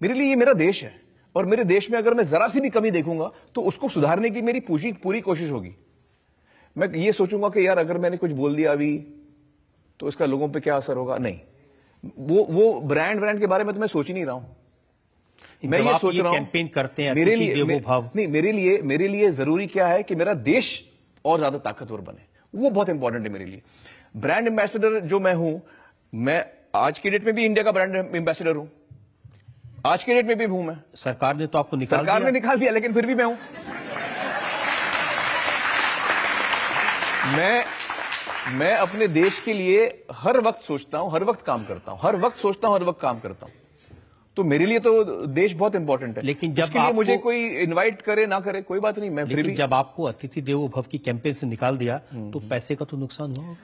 मेरे लिए ये मेरा देश है, और मेरे देश में अगर मैं जरा सी भी कमी देखूंगा तो उसको सुधारने की मेरी पूरी कोशिश होगी। मैं ये सोचूंगा कि यार अगर मैंने कुछ बोल दिया अभी तो इसका लोगों पे क्या असर होगा। नहीं, वो ब्रांड के बारे में तो मैं सोच ही नहीं रहा हूं। मैं ये सोच रहा हूं कैंपेन करते हैं मेरे लिए जरूरी क्या है कि मेरा देश और ज्यादा ताकतवर बने। वो बहुत इंपॉर्टेंट है मेरे लिए। ब्रांड एम्बेसडर जो मैं हूं, मैं आज की डेट में भी इंडिया का ब्रांड एम्बेसडर हूं, आज की डेट में भी हूं मैं। सरकार ने तो आपको निकाल सरकार ने निकाल दिया, लेकिन फिर भी मैं हूं। मैं अपने देश के लिए हर वक्त सोचता हूं, हर वक्त काम करता हूं, हर वक्त सोचता हूं, हर वक्त काम करता हूं। तो मेरे लिए तो देश बहुत इंपॉर्टेंट है। लेकिन जब उसके लिए मुझे कोई इनवाइट करे ना करे कोई बात नहीं, मैं फिर भी। जब आपको अतिथि देवो भव की कैंपेन से निकाल दिया तो पैसे का तो नुकसान हुआ।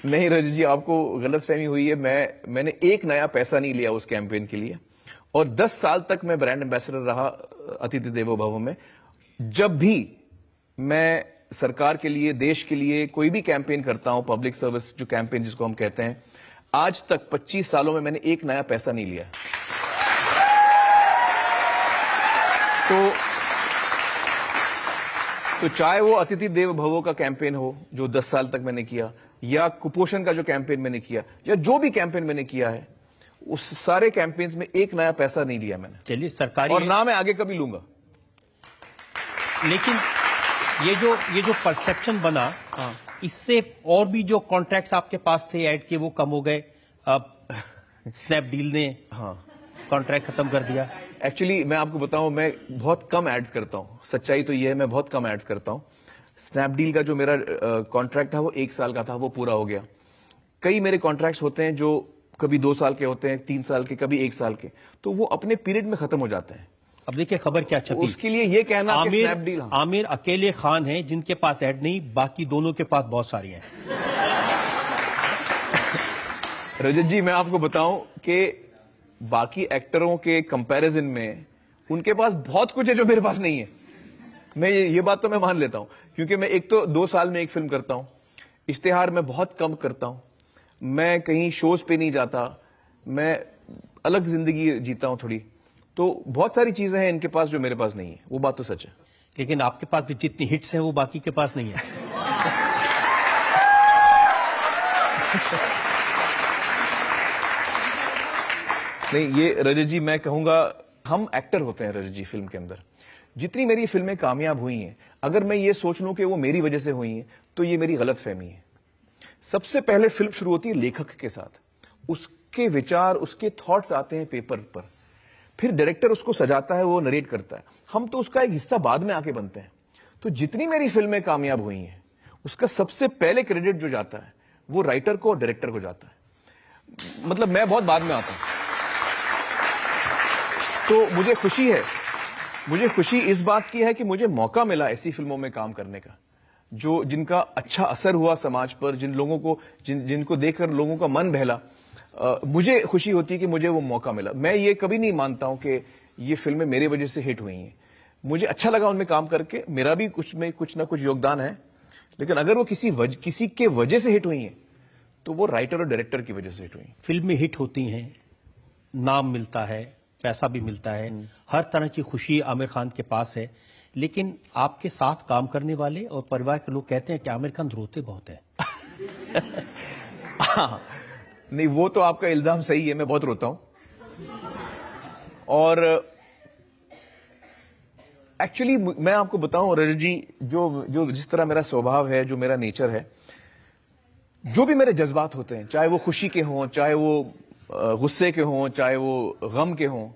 नहीं रजत जी, आपको गलतफहमी हुई है। मैंने एक नया पैसा नहीं लिया उस कैंपेन के लिए, और 10 साल तक मैं ब्रांड एम्बेसडर रहा अतिथि देवो भव में। जब भी मैं सरकार के लिए, देश के लिए कोई भी कैंपेन करता हूं, पब्लिक सर्विस जो कैंपेन जिसको हम कहते हैं, आज तक 25 सालों में मैंने एक नया पैसा नहीं लिया। तो चाहे वो अतिथि देव भवो का कैंपेन हो जो 10 साल तक मैंने किया, या कुपोषण का जो कैंपेन मैंने किया, या जो भी कैंपेन मैंने किया है, उस सारे कैंपेन्स में एक नया पैसा नहीं लिया मैंने। चलिए, सरकारी और ना मैं आगे कभी लूंगा। लेकिन ये जो परसेप्शन बना, इससे और भी जो कॉन्ट्रैक्ट्स आपके पास थे ऐड के, वो कम हो गए। अब स्नैपडील ने कॉन्ट्रैक्ट खत्म कर दिया। एक्चुअली मैं आपको बताऊं, मैं बहुत कम एड्स करता हूं। सच्चाई तो ये है, मैं बहुत कम एड्स करता हूं। स्नैपडील का जो मेरा कॉन्ट्रैक्ट था वो 1 साल का था, वो पूरा हो गया। कई मेरे कॉन्ट्रैक्ट्स होते हैं जो कभी 2 साल के होते हैं, 3 साल के, कभी 1 साल के, तो वो अपने पीरियड में खत्म हो जाते हैं। अब देखिए खबर क्या छपी। उसके लिए ये कहना कि स्नैपडील, आमिर अकेले खान हैं जिनके पास ऐड नहीं, बाकी दोनों के पास बहुत सारी हैं। रजत जी, मैं आपको बताऊं कि बाकी एक्टरों के कंपैरिजन में उनके पास बहुत कुछ है जो मेरे पास नहीं है। मैं ये बात तो मैं मान लेता हूं, क्योंकि मैं एक तो 2 साल में एक फिल्म करता हूं, इश्तिहार मैं बहुत कम करता हूं, मैं कहीं शोज पे नहीं जाता, मैं अलग जिंदगी जीता हूं थोड़ी। तो बहुत सारी चीजें हैं इनके पास जो मेरे पास नहीं है, वो बात तो सच है। लेकिन आपके पास भी जितनी हिट्स हैं वो बाकी के पास नहीं है। नहीं, ये रजत जी मैं कहूंगा, हम एक्टर होते हैं रजत जी फिल्म के अंदर। जितनी मेरी फिल्में कामयाब हुई हैं, अगर मैं ये सोच लूं कि वो मेरी वजह से हुई हैं, तो ये मेरी गलतफहमी है। सबसे पहले फिल्म शुरू होती है लेखक के साथ, उसके विचार, उसके थॉट्स आते हैं पेपर पर, फिर डायरेक्टर उसको सजाता है, वो नरेट करता है, हम तो उसका एक हिस्सा बाद में आके बनते हैं। तो जितनी मेरी फिल्में कामयाब हुई हैं, उसका सबसे पहले क्रेडिट जो जाता है वो राइटर को और डायरेक्टर को जाता है। मतलब मैं बहुत बाद में आता हूं। तो मुझे खुशी इस बात की है कि मुझे मौका मिला ऐसी फिल्मों में काम करने का जिनका अच्छा असर हुआ समाज पर, जिन लोगों को जिनको देखकर लोगों का मन बहला। मुझे खुशी होती है कि मुझे वो मौका मिला। मैं ये कभी नहीं मानता हूं कि ये फिल्में मेरे वजह से हिट हुई हैं। मुझे अच्छा लगा उनमें काम करके, मेरा भी कुछ ना कुछ योगदान है, लेकिन अगर वो किसी के वजह से हिट हुई हैं, तो वो राइटर और डायरेक्टर की वजह से हिट हुई। फिल्में हिट होती हैं, नाम मिलता है, पैसा भी मिलता है, हर तरह की खुशी आमिर खान के पास है, लेकिन आपके साथ काम करने वाले और परिवार के लोग कहते हैं कि आमिर खान रोते बहुत है। नहीं, वो तो आपका इल्जाम सही है, मैं बहुत रोता हूं। और एक्चुअली मैं आपको बताऊं रजत जी, जो जिस तरह मेरा स्वभाव है, जो मेरा नेचर है, जो भी मेरे जज्बात होते हैं, चाहे वो खुशी के हों, चाहे वो गुस्से के हों, चाहे वो गम के हों,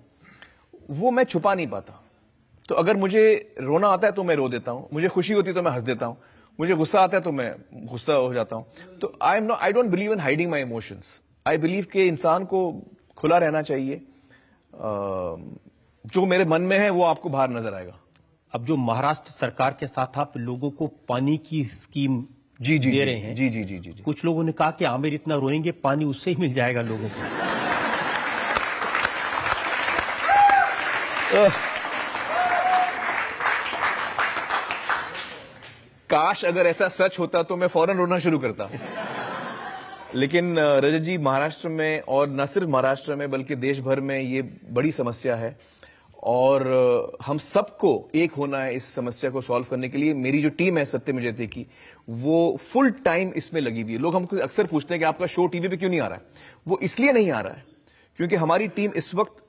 वो मैं छुपा नहीं पाता। तो अगर मुझे रोना आता है तो मैं रो देता हूं, मुझे खुशी होती है तो मैं हंस देता हूं, मुझे गुस्सा आता है तो मैं गुस्सा हो जाता हूं। तो I don't believe in hiding my emotions. I believe कि इंसान को खुला रहना चाहिए। जो मेरे मन में है वो आपको बाहर नजर आएगा। अब जो महाराष्ट्र सरकार के साथ आप लोगों को पानी की स्कीम दे रहे हैं, जी, कुछ लोगों ने कहा कि आमिर इतना रोएंगे पानी उससे ही मिल जाएगा लोगों को। काश अगर ऐसा सच होता तो मैं फौरन रोना शुरू करता। लेकिन रजत जी, महाराष्ट्र में, और न सिर्फ महाराष्ट्र में बल्कि देश भर में ये बड़ी समस्या है, और हम सबको एक होना है इस समस्या को सॉल्व करने के लिए। मेरी जो टीम है सत्यम जयते की, वो फुल टाइम इसमें लगी हुई है। लोग हमको अक्सर पूछते हैं कि आपका शो टीवी पे क्यों नहीं आ रहा है। वो इसलिए नहीं आ रहा है क्योंकि हमारी टीम इस वक्त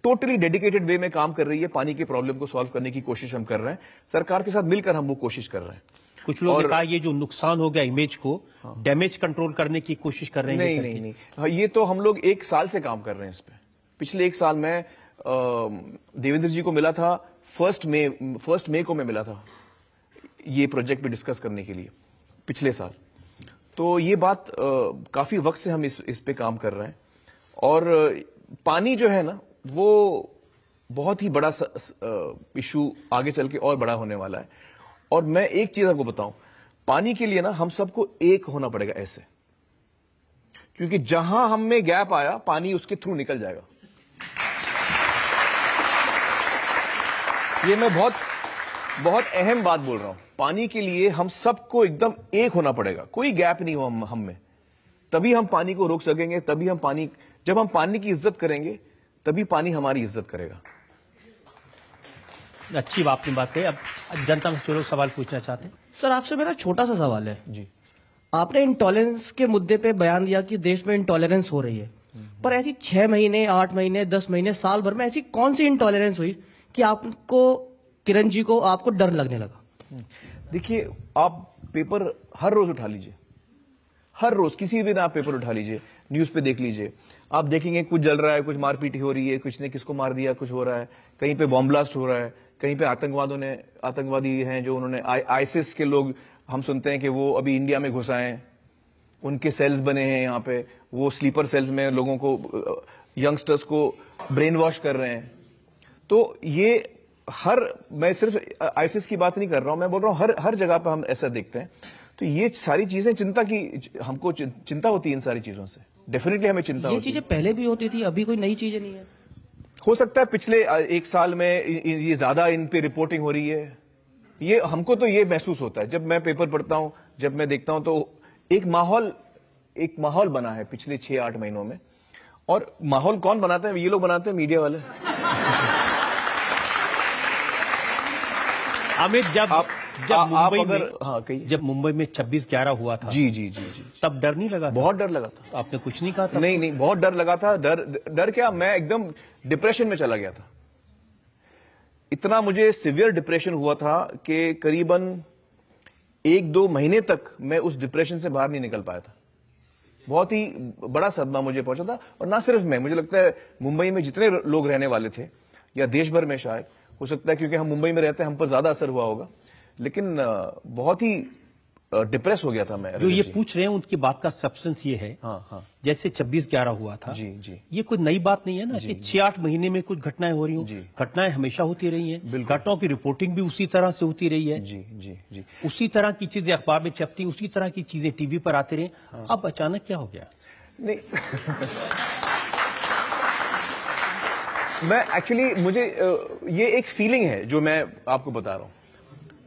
टोटली डेडिकेटेड वे में काम कर रही है। पानी के प्रॉब्लम को सॉल्व करने की कोशिश हम कर रहे हैं, सरकार के साथ मिलकर हम वो कोशिश कर रहे हैं। कुछ लोग ने कहा ये जो नुकसान हो गया इमेज को, डैमेज कंट्रोल करने की कोशिश कर रहे हैं। नहीं, ये तो हम लोग 1 साल से काम कर रहे हैं इस पे। पिछले 1 साल में देवेंद्र जी को मिला था, फर्स्ट मई को मैं मिला था ये प्रोजेक्ट पे डिस्कस करने के लिए पिछले साल। तो ये बात काफी वक्त से हम इस पे काम कर रहे हैं। और पानी जो है ना, वो बहुत ही बड़ा इशू आगे चल के और बड़ा होने वाला है। और मैं एक चीज आपको बताऊं, पानी के लिए ना हम सबको एक होना पड़ेगा ऐसे, क्योंकि जहां हम में गैप आया पानी उसके थ्रू निकल जाएगा। ये मैं बहुत अहम बात बोल रहा हूं। पानी के लिए हम सबको एकदम एक होना पड़ेगा, कोई गैप नहीं हो हम में, तभी हम पानी को रोक सकेंगे। जब हम पानी की इज्जत करेंगे तभी पानी हमारी इज्जत करेगा। अच्छी आपने बात कही। अब जनता में लोग सवाल पूछना चाहते हैं। सर, आपसे मेरा छोटा सा सवाल है जी। आपने इंटॉलरेंस के मुद्दे पे बयान दिया कि देश में इंटॉलरेंस हो रही है, पर ऐसी 6 महीने, 8 महीने, 10 महीने, साल भर में ऐसी कौन सी इंटॉलरेंस हुई कि आपको, किरण जी को, आपको डर लगने लगा? देखिए, आप पेपर हर रोज उठा लीजिए, हर रोज किसी भी दिन आप पेपर उठा लीजिए, न्यूज पे देख लीजिए, आप देखेंगे कुछ जल रहा है, कुछ मारपीट हो रही है, कुछ ने किसको मार दिया, कुछ हो रहा है, कहीं पे बॉम्ब ब्लास्ट हो रहा है, कहीं पे आतंकवादी हैं जो उन्होंने आईसिस के लोग, हम सुनते हैं कि वो अभी इंडिया में घुस आए हैं, उनके सेल्स बने हैं यहाँ पे, वो स्लीपर सेल्स में लोगों को, यंगस्टर्स को ब्रेन वॉश कर रहे हैं। तो ये मैं सिर्फ आईसिस की बात नहीं कर रहा हूं, मैं बोल रहा हूं हर जगह पर हम ऐसा देखते हैं। तो ये सारी चीजें हमको चिंता होती है इन सारी चीजों से, डेफिनेटली हमें चिंता होती है। ये चीजें पहले भी होती थी, अभी कोई नई चीजें नहीं है? हो सकता है पिछले 1 साल में ये ज्यादा इन पे रिपोर्टिंग हो रही है, ये हमको तो ये महसूस होता है। जब मैं पेपर पढ़ता हूं, जब मैं देखता हूं, तो एक माहौल बना है पिछले 6-8 महीनों में। और माहौल कौन बनाता है? ये लोग बनाते हैं, मीडिया वाले। अमित, जब मुंबई में 26/11 हुआ था, जी, तब डर नहीं लगा? बहुत डर लगा था। आपने कुछ नहीं कहा था? नहीं, बहुत डर लगा था। डर क्या, मैं एकदम डिप्रेशन में चला गया था। इतना मुझे सिवियर डिप्रेशन हुआ था कि करीबन 1-2 महीने तक मैं उस डिप्रेशन से बाहर नहीं निकल पाया था। बहुत ही बड़ा सदमा मुझे पहुंचा था। और ना सिर्फ मैं, मुझे लगता है मुंबई में जितने लोग रहने वाले थे, या देश भर में शायद, हो सकता है क्योंकि हम मुंबई में रहते हैं हम पर ज्यादा असर हुआ होगा, लेकिन बहुत ही डिप्रेस हो गया था मैं। जो ये पूछ रहे हैं उनकी बात का सब्सटेंस ये है, हाँ, जैसे 26/11 हुआ था, जी, ये कोई नई बात नहीं है ना कि 6-8 महीने में कुछ घटनाएं हो रही हों। घटनाएं हमेशा होती रही हैं, घटनाओं की रिपोर्टिंग भी उसी तरह से होती रही है। जी। उसी तरह की चीजें अखबार में छपती, उसी तरह की चीजें टीवी पर आती रही। अब अचानक क्या हो गया? नहीं मैं एक्चुअली, मुझे ये एक फीलिंग है जो मैं आपको बता रहा हूं।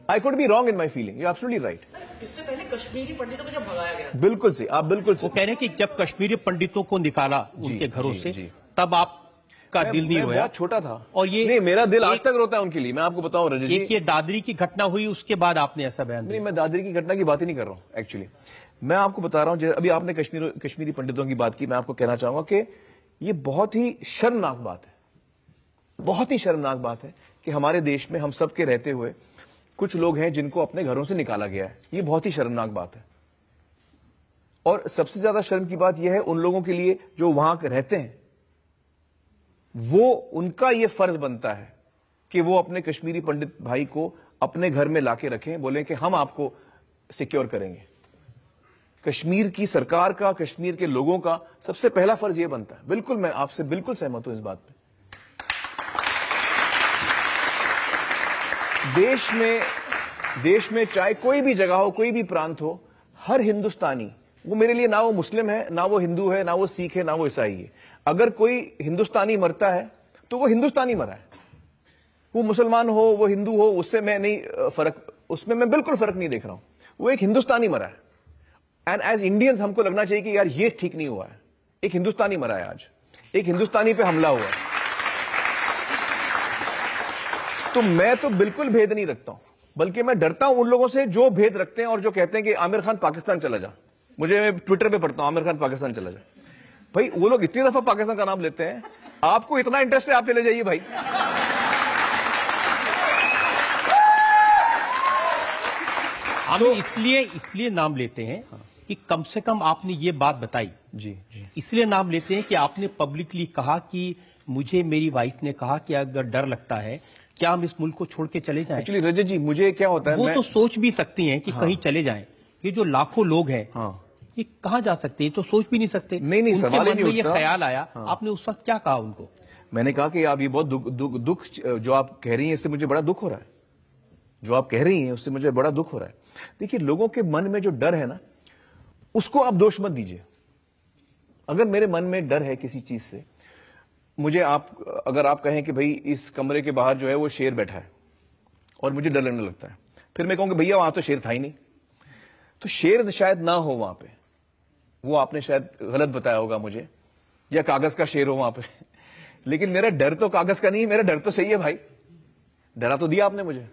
I could be wrong in my feeling, you absolutely right. इससे पहले कश्मीरी पंडितों को जब भगाया गया, बिल्कुल सही, आप बिल्कुल सही। वो कह रहे हैं कि जब कश्मीरी पंडितों को निकाला उनके घरों से, तब आपका दिल नहीं रोया? बहुत छोटा था। और ये नहीं, मेरा दिल आज तक रोता है उनके लिए। मैं आपको बताऊं रजत जी, एक ये दादरी की घटना हुई, उसके बाद आपने ऐसा बयान दिया? नहीं, मैं दादरी की घटना की बात ही नहीं कर रहा हूं एक्चुअली। मैं आपको बता रहा हूं, अभी आपने कश्मीरी पंडितों की बात की, मैं आपको कहना चाहूंगा कि ये बहुत ही शर्मनाक बात है, बहुत ही शर्मनाक बात है कि हमारे देश में हम सब के रहते हुए कुछ लोग हैं जिनको अपने घरों से निकाला गया है। ये बहुत ही शर्मनाक बात है। और सबसे ज्यादा शर्म की बात यह है उन लोगों के लिए जो वहां रहते हैं, वो उनका ये फर्ज बनता है कि वो अपने कश्मीरी पंडित भाई को अपने घर में लाके रखें, बोलें कि हम आपको सिक्योर करेंगे। कश्मीर की सरकार का, कश्मीर के लोगों का सबसे पहला फर्ज यह बनता है। बिल्कुल, मैं आपसे बिल्कुल सहमत हूं इस बात पे। देश में चाहे कोई भी जगह हो, कोई भी प्रांत हो, हर हिंदुस्तानी, वो मेरे लिए ना वो मुस्लिम है, ना वो हिंदू है, ना वो सिख है, ना वो ईसाई है, अगर कोई हिंदुस्तानी मरता है तो वो हिंदुस्तानी मरा है। वो मुसलमान हो, वो हिंदू हो, उससे मैं नहीं उसमें मैं बिल्कुल फर्क नहीं देख रहा हूं। वो एक हिंदुस्तानी मरा है। एंड एज इंडियंस हमको लगना चाहिए कि यार ये ठीक नहीं हुआ है, एक हिंदुस्तानी मरा है, आज एक हिंदुस्तानी पे हमला हुआ है। तो मैं तो बिल्कुल भेद नहीं रखता हूं, बल्कि मैं डरता हूं उन लोगों से जो भेद रखते हैं और जो कहते हैं कि आमिर खान पाकिस्तान चला जा। मैं ट्विटर पे पढ़ता हूं आमिर खान पाकिस्तान चला जा। भाई वो लोग इतनी दफा पाकिस्तान का नाम लेते हैं आपको इतना इंटरेस्ट है, आप चले जाइए भाई। हम इसलिए नाम लेते हैं कि कम से कम आपने ये बात बताई। जी जी। इसलिए नाम लेते हैं कि आपने पब्लिकली कहा कि मुझे मेरी वाइफ ने कहा कि अगर डर लगता है क्या हम इस मुल्क को छोड़ के चले जाएं। एक्चुअली रजत जी, मुझे क्या होता है, वो तो सोच भी सकती हैं कि कहीं चले जाएं। ये जो लाखों लोग हैं, ये कहाँ जा सकते हैं, तो सोच भी नहीं सकते। नहीं, उनके सवाल ही मन नहीं में ये उठता। ख्याल आया, आपने उस वक्त क्या कहा उनको? मैंने कहा कि आप ये बहुत दुख जो आप कह रही हैं, इससे मुझे बड़ा दुख हो रहा है। जो आप कह रही हैं उससे मुझे बड़ा दुख हो रहा है। देखिए, लोगों के मन में जो डर है ना, उसको आप दोष मत दीजिए। अगर मेरे मन में डर है किसी चीज से, मुझे अगर आप कहें कि भाई इस कमरे के बाहर जो है वो शेर बैठा है और मुझे डर लगने लगता है, फिर मैं कहूंगा भैया वहां तो शेर था ही नहीं, तो शेर शायद ना हो वहां पे, वो आपने शायद गलत बताया होगा मुझे, या कागज का शेर हो वहां पे। लेकिन मेरा डर तो कागज का नहीं है, मेरा डर तो सही है भाई, डरा तो दिया आपने मुझे।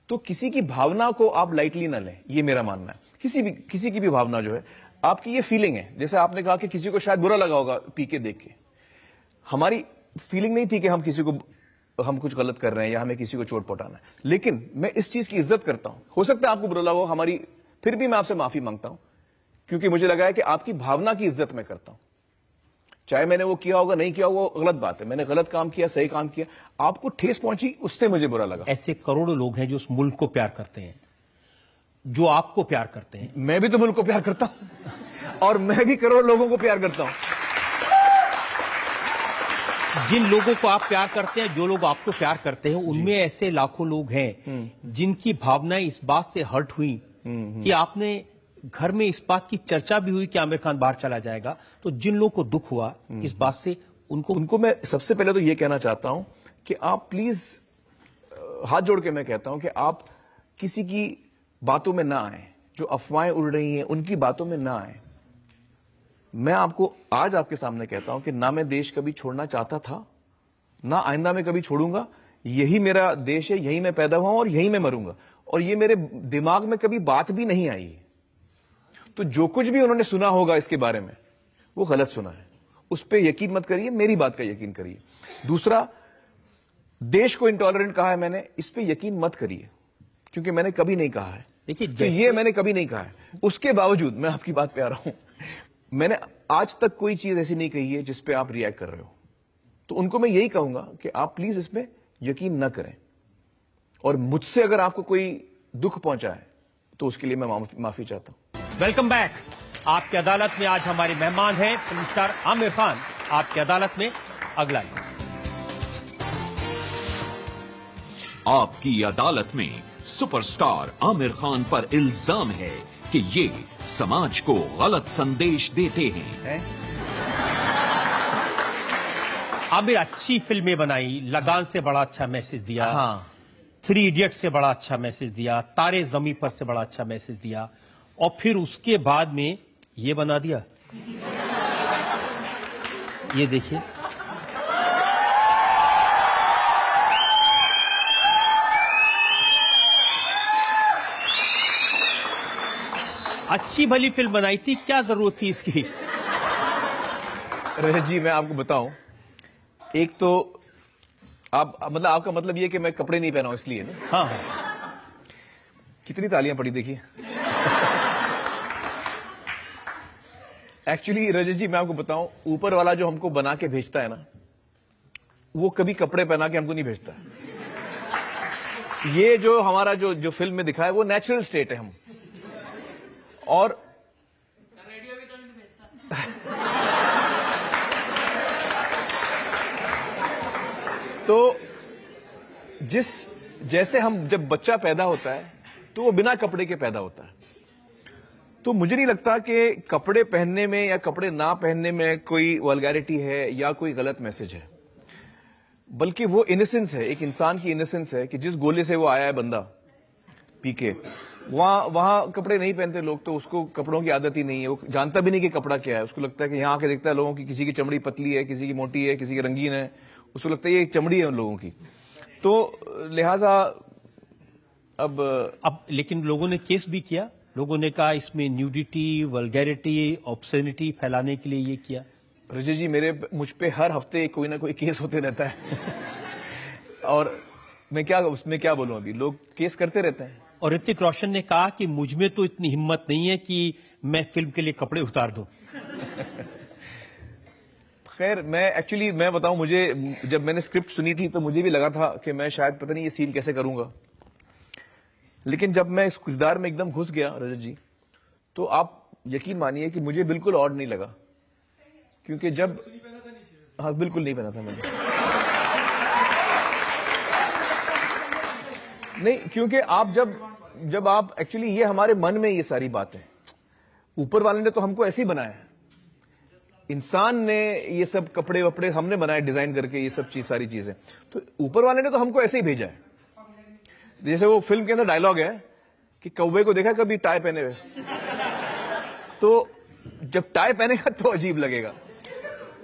तो किसी की भावना को आप लाइटली ना लें, ये मेरा मानना है। किसी की भी भावना जो है, आपकी ये फीलिंग है, जैसे आपने कहा कि किसी को शायद बुरा लगा होगा पी के देख के, हमारी फीलिंग नहीं थी कि हम कुछ गलत कर रहे हैं या हमें किसी को चोट पहुंचाना है। लेकिन मैं इस चीज की इज्जत करता हूं। हो सकता है आपको बुरा लगा हो, फिर भी मैं आपसे माफी मांगता हूं, क्योंकि मुझे लगा है कि आपकी भावना की इज्जत मैं करता हूं। चाहे मैंने वो किया होगा, नहीं किया होगा, वो गलत बात है। मैंने गलत काम किया, सही काम किया, आपको ठेस पहुंची, उससे मुझे बुरा लगा। ऐसे करोड़ों लोग हैं जो उस मुल्क को प्यार करते हैं, जो आपको प्यार करते हैं। मैं भी तो मुल्क को प्यार करता हूं और मैं भी करोड़ लोगों को प्यार करता हूं। जिन लोगों को आप प्यार करते हैं, जो लोग आपको प्यार करते हैं, उनमें ऐसे लाखों लोग हैं जिनकी भावनाएं इस बात से हर्ट हुई कि आपने घर में इस बात की चर्चा भी हुई कि आमिर खान बाहर चला जाएगा, तो जिन लोगों को दुख हुआ इस बात से, उनको मैं सबसे पहले तो ये कहना चाहता हूं कि आप प्लीज, हाथ जोड़ के मैं कहता हूं कि आप किसी की बातों में ना आए, जो अफवाहें उड़ रही हैं उनकी बातों में ना आए। मैं आपको आज आपके सामने कहता हूं कि ना मैं देश कभी छोड़ना चाहता था, ना आइंदा में कभी छोड़ूंगा। यही मेरा देश है, यही मैं पैदा हुआ हूं और यही मैं मरूंगा, और ये मेरे दिमाग में कभी बात भी नहीं आई। तो जो कुछ भी उन्होंने सुना होगा इसके बारे में, वो गलत सुना है, उस पर यकीन मत करिए, मेरी बात का यकीन करिए। दूसरा, देश को इंटॉलरेंट कहा है मैंने, इस पर यकीन मत करिए, क्योंकि मैंने कभी नहीं कहा है। देखिए, तो ये मैंने कभी नहीं कहा है। उसके बावजूद मैं आपकी बात पे आ रहा हूं, मैंने आज तक कोई चीज ऐसी नहीं कही है जिस पे आप रिएक्ट कर रहे हो। तो उनको मैं यही कहूंगा कि आप प्लीज इसमें यकीन न करें, और मुझसे अगर आपको कोई दुख पहुंचा है तो उसके लिए मैं माफी चाहता हूं। Welcome back. आपकी अदालत में आज हमारे मेहमान हैं फिल्म स्टार आमिर खान। आपकी अदालत में अगला। आपकी अदालत में सुपरस्टार आमिर खान पर इल्जाम है कि ये समाज को गलत संदेश देते हैं। आमिर अच्छी फिल्में बनाई, लगान से बड़ा अच्छा मैसेज दिया, 3 इडियट से बड़ा अच्छा मैसेज दिया, तारे ज़मीं पर से बड़ा अच्छा मैसेज दिया, और फिर उसके बाद में ये बना दिया। ये देखिए, अच्छी भली फिल्म बनाई थी, क्या जरूरत थी इसकी? रजत जी, मैं आपको बताऊं, एक तो आपका मतलब ये कि मैं कपड़े नहीं पहना हूं इसलिए ना? हाँ। कितनी तालियां पड़ी देखिए। एक्चुअली रजत जी, मैं आपको बताऊं, ऊपर वाला जो हमको बना के भेजता है ना, वो कभी कपड़े पहना के हमको नहीं भेजता। ये जो हमारा जो फिल्म में दिखा है, वो नेचुरल स्टेट है हम। और रेडियो भी तो नहीं भेजता। तो जैसे हम, जब बच्चा पैदा होता है तो वो बिना कपड़े के पैदा होता है। तो मुझे नहीं लगता कि कपड़े पहनने में या कपड़े ना पहनने में कोई वल्गैरिटी है या कोई गलत मैसेज है, बल्कि वो इनोसेंस है, एक इंसान की इनोसेंस है कि जिस गोले से वो आया है बंदा पी के, वहां कपड़े नहीं पहनते लोग, तो उसको कपड़ों की आदत ही नहीं है, वो जानता भी नहीं कि कपड़ा क्या है। उसको लगता है कि यहां आके देखता है लोगों की, किसी की चमड़ी पतली है, किसी की मोटी है, किसी की रंगीन है, उसको लगता है ये चमड़ी है उन लोगों की। तो लिहाजा अब लेकिन लोगों ने केस भी किया, लोगों ने कहा इसमें न्यूडिटी, वल्गैरिटी, ऑब्ससेनिटी फैलाने के लिए ये किया। रजत जी, मुझ पे हर हफ्ते कोई ना कोई केस होते रहता है और मैं उसमें क्या बोलूं, अभी लोग केस करते रहते हैं। और ऋतिक रोशन ने कहा कि मुझ में तो इतनी हिम्मत नहीं है कि मैं फिल्म के लिए कपड़े उतार दूं। खैर, मैं बताऊं, मुझे जब मैंने स्क्रिप्ट सुनी थी तो मुझे भी लगा था कि मैं शायद पता नहीं ये सीन कैसे करूंगा, लेकिन जब मैं इस किरदार में एकदम घुस गया रजत जी, तो आप यकीन मानिए कि मुझे बिल्कुल ऑड नहीं लगा, क्योंकि जब हाँ बिल्कुल नहीं पहना था मैंने नहीं, क्योंकि आप जब आप एक्चुअली ये हमारे मन में ये सारी बातें, ऊपर वाले ने तो हमको ऐसे ही बनाया है, इंसान ने ये सब कपड़े वपड़े हमने बनाए डिजाइन करके, ये सब सारी चीजें तो ऊपर वाले ने तो हमको ऐसे ही भेजा है। जैसे वो फिल्म के अंदर डायलॉग है कि कौवे को देखा कभी टाई पहने हुए, तो जब टाई पहनेगा तो अजीब लगेगा,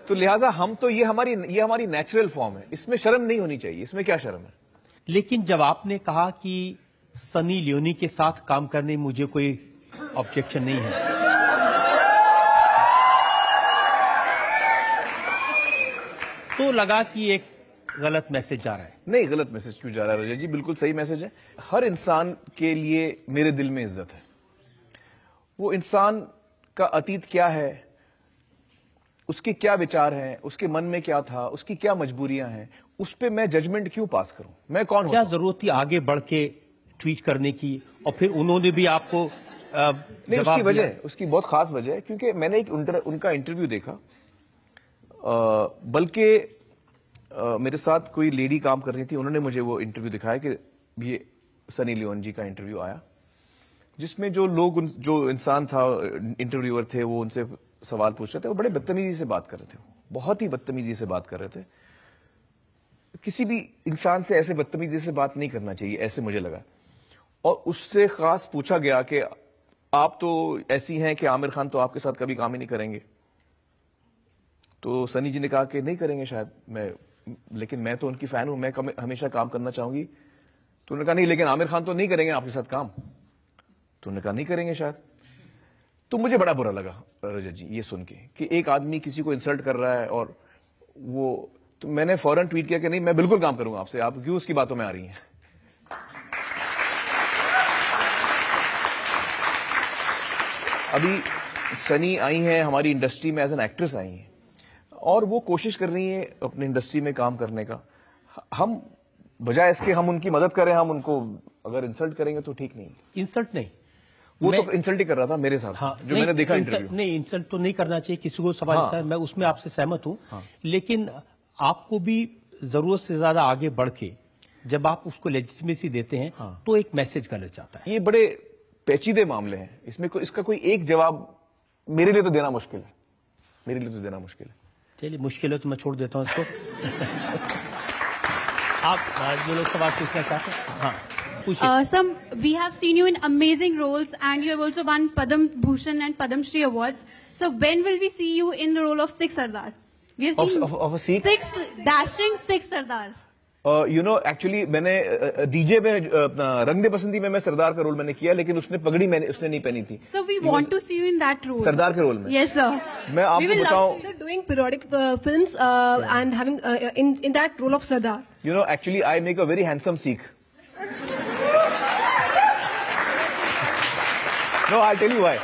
तो लिहाजा हम तो ये हमारी नेचुरल फॉर्म है, इसमें शर्म नहीं होनी चाहिए, इसमें क्या शर्म है। लेकिन जब आपने कहा कि सनी लियोनी के साथ काम करने में मुझे कोई ऑब्जेक्शन नहीं है, तो लगा कि एक गलत मैसेज जा रहा है। नहीं, गलत मैसेज क्यों जा रहा है रजत जी, बिल्कुल सही मैसेज है। हर इंसान के लिए मेरे दिल में इज्जत है। वो इंसान का अतीत क्या है, उसके क्या विचार हैं, उसके मन में क्या था, उसकी क्या मजबूरियां हैं, उस पे मैं जजमेंट क्यों पास करूं? मैं कौन हूं? क्या जरूरत थी आगे बढ़ के ट्वीट करने की? और फिर उन्होंने भी आपको नहीं, उसकी वजह, उसकी बहुत खास वजह है, क्योंकि मैंने एक उनका इंटरव्यू देखा, बल्कि मेरे साथ कोई लेडी काम कर रही थी, उन्होंने मुझे वो इंटरव्यू दिखाया कि ये सनी लियोन जी का इंटरव्यू आया, जिसमें जो इंसान था, इंटरव्यूअर थे, वो उनसे सवाल पूछ रहे थे, वो बड़े बदतमीजी से बात कर रहे थे, बहुत ही बदतमीजी से बात कर रहे थे। किसी भी इंसान से ऐसे बदतमीजी से बात नहीं करना चाहिए, ऐसे मुझे लगा। और उससे खास पूछा गया कि आप तो ऐसी हैं कि आमिर खान तो आपके साथ कभी काम ही नहीं करेंगे। तो सनी जी ने कहा कि नहीं करेंगे शायद, लेकिन मैं तो उनकी फैन हूं, मैं हमेशा काम करना चाहूंगी। तो उन्होंने कहा नहीं, लेकिन आमिर खान तो नहीं करेंगे आपके साथ काम। तो उन्होंने कहा नहीं करेंगे शायद। तो मुझे बड़ा बुरा लगा रजत जी ये सुन के कि एक आदमी किसी को इंसल्ट कर रहा है, और वो तो मैंने फौरन ट्वीट किया कि नहीं, मैं बिल्कुल काम करूंगा आपसे, आप क्यों उसकी बातों में आ रही हैं। अभी सनी आई हैं हमारी इंडस्ट्री में, एज एन एक्ट्रेस आई हैं, और वो कोशिश कर रही है अपनी इंडस्ट्री में काम करने का। हम बजाय इसके हम उनकी मदद करें, हम उनको अगर इंसल्ट करेंगे तो ठीक नहीं। इंसल्ट नहीं, वो तो इंसल्ट ही कर रहा था मेरे साथ। हाँ, जो मैंने देखा इंटरव्यू। नहीं, इंसल्ट तो नहीं करना चाहिए किसी को, सवाल हाँ, मैं उसमें आपसे सहमत हूं। हाँ, लेकिन आपको भी जरूरत से ज्यादा आगे बढ़ के जब आप उसको लेजिटिमेसी देते हैं, हाँ, तो एक मैसेज गलत जाता है। ये बड़े पेचीदे मामले हैं, इसमें इसका कोई एक जवाब मेरे लिए तो देना मुश्किल है, मेरे लिए तो देना मुश्किल है। चलिए, मुश्किल है तो मैं छोड़ देता हूं इसको। आप जो लोग सवाल पूछना चाहते हैं, हाँ Some we have seen you in amazing roles, and you have also won Padam Bhushan and Padam Shri awards. So when will we see you in the role of Sikh Sardar? We have seen of a Sikh? dashing Sikh Sardar. Actually मैंने DJ में अपना रंग दे बसंती में मैं सरदार का role मैंने किया, लेकिन उसने पगड़ी उसने नहीं पहनी थी। So we want to see you in that role. सरदार के रोल में। Yes sir. मैं आपको बताऊं, doing periodic films and having in that role of Sardar. Actually I make a very handsome Sikh. No, I'll tell you why.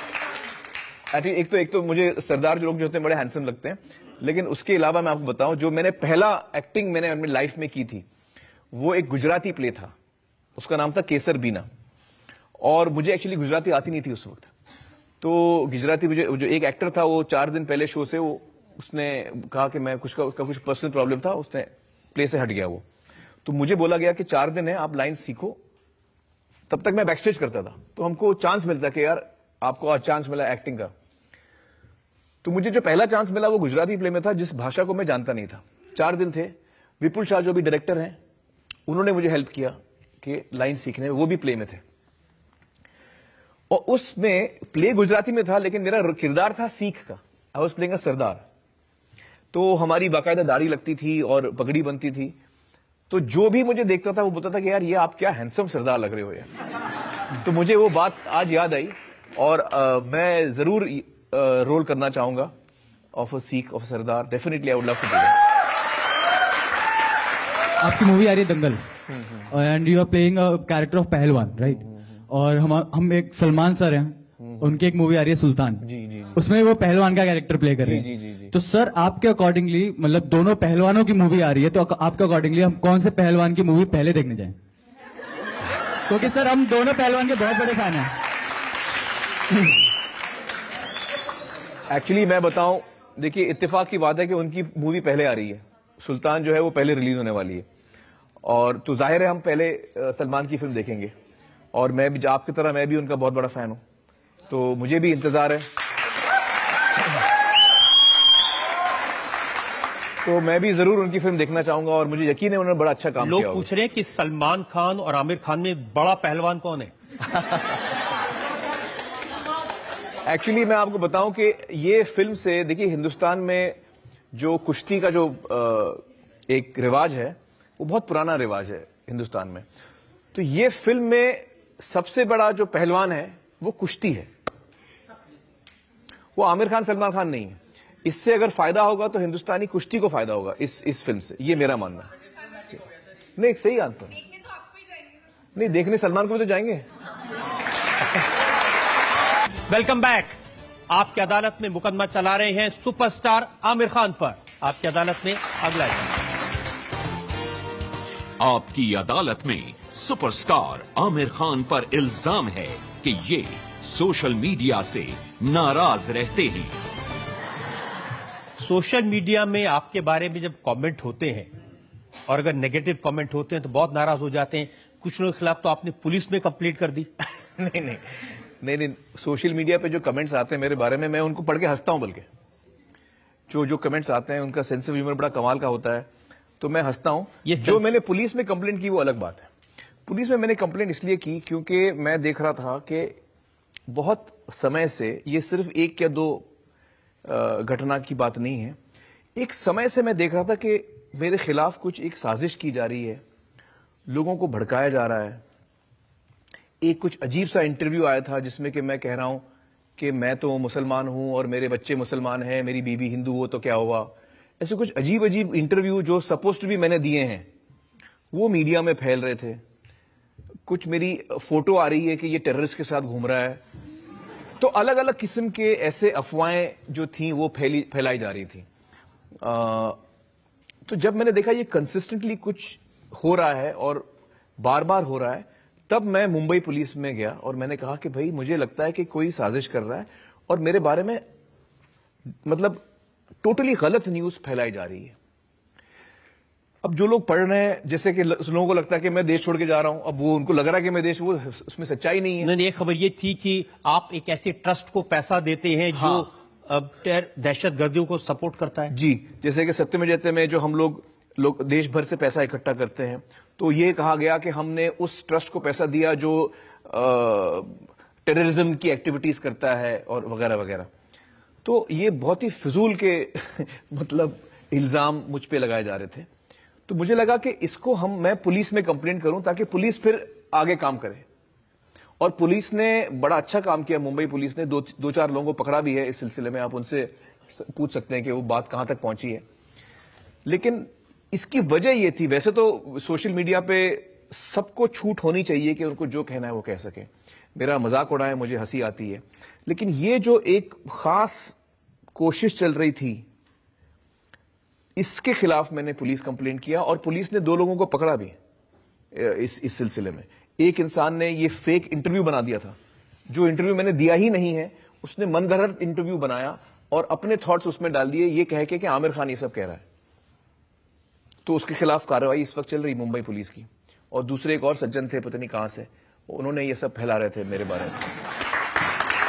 एक तो मुझे सरदार जो लोग जो होते हैं बड़े हैंडसम लगते हैं, लेकिन उसके अलावा मैं आपको बताऊं, जो मैंने पहला एक्टिंग मैंने अपनी लाइफ में की थी, वो एक गुजराती प्ले था, उसका नाम था केसर बीना। और मुझे एक्चुअली गुजराती आती नहीं थी उस वक्त, तो गुजराती मुझे जो एक एक्टर था, वो 4 दिन पहले शो से उसने कहा कि मैं उसका कुछ पर्सनल प्रॉब्लम था, उसने प्ले से हट गया वो। तो मुझे बोला गया कि 4 दिन है, आप लाइन सीखो। तब तक मैं बैकस्टेज करता था, तो हमको चांस मिलता कि यार आपको आज चांस मिला एक्टिंग का। तो मुझे जो पहला चांस मिला वो गुजराती प्ले में था, जिस भाषा को मैं जानता नहीं था। 4 दिन थे, विपुल शाह जो भी डायरेक्टर हैं, उन्होंने मुझे हेल्प किया कि लाइन सीखने में, वो भी प्ले में थे। और उसमें प्ले गुजराती में था, लेकिन मेरा किरदार था सीख का। आई वाज प्लेइंग अ सरदार। तो हमारी बाकायदा दाढ़ी लगती थी और पगड़ी बनती थी, तो जो भी मुझे देखता था वो बोलता था कि यार ये आप क्या हैंडसम सरदार लग रहे हो यार। तो मुझे वो बात आज याद आई, और मैं जरूर रोल करना चाहूंगा। of a Sikh, of a Sardar, definitely I would love to do that. आपकी मूवी आ रही है Dangal, and you are playing a character of pehlwan, right? और हम एक सलमान सर हैं, उनकी एक मूवी आ रही है सुल्तान, जी, उसमें वो पहलवान का कैरेक्टर प्ले कर रहे हैं। जी। तो सर आपके अकॉर्डिंगली, मतलब दोनों पहलवानों की मूवी आ रही है, तो आपके अकॉर्डिंगली हम कौन से पहलवान की मूवी पहले देखने जाएं? क्योंकि सर हम दोनों पहलवान के बहुत बड़े फैन हैं। एक्चुअली मैं बताऊं, देखिए इत्तेफाक की बात है कि उनकी मूवी पहले आ रही है, सुल्तान जो है वो पहले रिलीज होने वाली है, और तो जाहिर है हम पहले सलमान की फिल्म देखेंगे, और मैं भी आपकी तरह मैं भी उनका बहुत बड़ा फैन हूं, तो मुझे भी इंतजार है। तो मैं भी जरूर उनकी फिल्म देखना चाहूंगा, और मुझे यकीन है उन्होंने बड़ा अच्छा काम किया। लोग पूछ रहे हैं कि सलमान खान और आमिर खान में बड़ा पहलवान कौन है? एक्चुअली मैं आपको बताऊं कि ये फिल्म से, देखिए हिंदुस्तान में जो कुश्ती का जो एक रिवाज है वो बहुत पुराना रिवाज है हिंदुस्तान में, तो ये फिल्म में सबसे बड़ा जो पहलवान है वो कुश्ती है, वो आमिर खान सलमान खान नहीं है। इससे अगर फायदा होगा तो हिंदुस्तानी कुश्ती को फायदा होगा इस फिल्म से, ये मेरा मानना है। नहीं, सही आंसर। नहीं, देखने सलमान को भी तो जाएंगे। Welcome back. आपकी अदालत में मुकदमा चला रहे हैं सुपरस्टार आमिर खान पर। आपकी अदालत में अगला आपकी अदालत में सुपरस्टार आमिर खान पर इल्जाम है कि ये सोशल मीडिया से नाराज रहते हैं। सोशल मीडिया में आपके बारे में जब कमेंट होते हैं, और अगर नेगेटिव कमेंट होते हैं तो बहुत नाराज हो जाते हैं। कुछ लोगों के खिलाफ तो आपने पुलिस में कंप्लेंट कर दी। नहीं, सोशल मीडिया पे जो कमेंट्स आते हैं मेरे बारे में, मैं उनको पढ़ के हंसता हूं। बल्कि जो कमेंट्स आते हैं उनका सेंस ऑफ ह्यूमर बड़ा कमाल का होता है, तो मैं हंसता हूं। जो मैंने पुलिस में कंप्लेंट की वो अलग बात है। पुलिस में मैंने कंप्लेंट इसलिए की क्योंकि मैं देख रहा था कि बहुत समय से, ये सिर्फ एक या दो घटना की बात नहीं है, एक समय से मैं देख रहा था कि मेरे खिलाफ कुछ एक साजिश की जा रही है, लोगों को भड़काया जा रहा है। एक कुछ अजीब सा इंटरव्यू आया था जिसमें कि मैं कह रहा हूं कि मैं तो मुसलमान हूं और मेरे बच्चे मुसलमान हैं, मेरी बीवी हिंदू हो तो क्या हुआ। ऐसे कुछ अजीब अजीब इंटरव्यू जो सपोज्ड भी मैंने दिए हैं वो मीडिया में फैल रहे थे। कुछ मेरी फोटो आ रही है कि ये टेररिस्ट के साथ घूम रहा है। तो अलग अलग किस्म के ऐसे अफवाहें जो थी वो फैलाई जा रही थी। तो जब मैंने देखा ये कंसिस्टेंटली कुछ हो रहा है और बार बार हो रहा है, तब मैं मुंबई पुलिस में गया और मैंने कहा कि भाई मुझे लगता है कि कोई साजिश कर रहा है और मेरे बारे में मतलब टोटली गलत न्यूज फैलाई जा रही है। अब जो लोग पढ़ रहे हैं, जैसे कि लोगों को लगता है कि मैं देश छोड़ के जा रहा हूं, अब वो उनको लग रहा है कि मैं देश, वो उसमें सच्चाई नहीं है। नहीं, एक खबर ये थी कि आप एक ऐसे ट्रस्ट को पैसा देते हैं जो दहशत गर्दियों को सपोर्ट करता है। जी, जैसे कि सत्यमेव जयते में जो हम लोग देश भर से पैसा इकट्ठा करते हैं, तो ये कहा गया कि हमने उस ट्रस्ट को पैसा दिया जो टेररिज्म की एक्टिविटीज करता है और वगैरह वगैरह। तो ये बहुत ही फिजूल के मतलब इल्जाम मुझ पे लगाए जा रहे थे। तो मुझे लगा कि इसको मैं पुलिस में कंप्लेंट करूं ताकि पुलिस फिर आगे काम करे। और पुलिस ने बड़ा अच्छा काम किया। मुंबई पुलिस ने दो चार लोगों को पकड़ा भी है इस सिलसिले में। आप उनसे पूछ सकते हैं कि वो बात कहां तक पहुंची है। लेकिन इसकी वजह ये थी, वैसे तो सोशल मीडिया पे सबको छूट होनी चाहिए कि उनको जो कहना है वो कह सके, मेरा मजाक उड़ाए, मुझे हंसी आती है। लेकिन ये जो एक खास कोशिश चल रही थी, इसके खिलाफ मैंने पुलिस कंप्लेंट किया और पुलिस ने 2 लोगों को पकड़ा भी इस सिलसिले में। एक इंसान ने ये फेक इंटरव्यू बना दिया था, जो इंटरव्यू मैंने दिया ही नहीं है, उसने मनगढ़ंत इंटरव्यू बनाया और अपने थॉट्स उसमें डाल दिए, ये कह के कि आमिर खान ये सब कह रहा है। तो उसके खिलाफ कार्रवाई इस वक्त चल रही मुंबई पुलिस की। और दूसरे एक और सज्जन थे, पता नहीं कहां से, उन्होंने ये सब फैला रहे थे मेरे बारे में।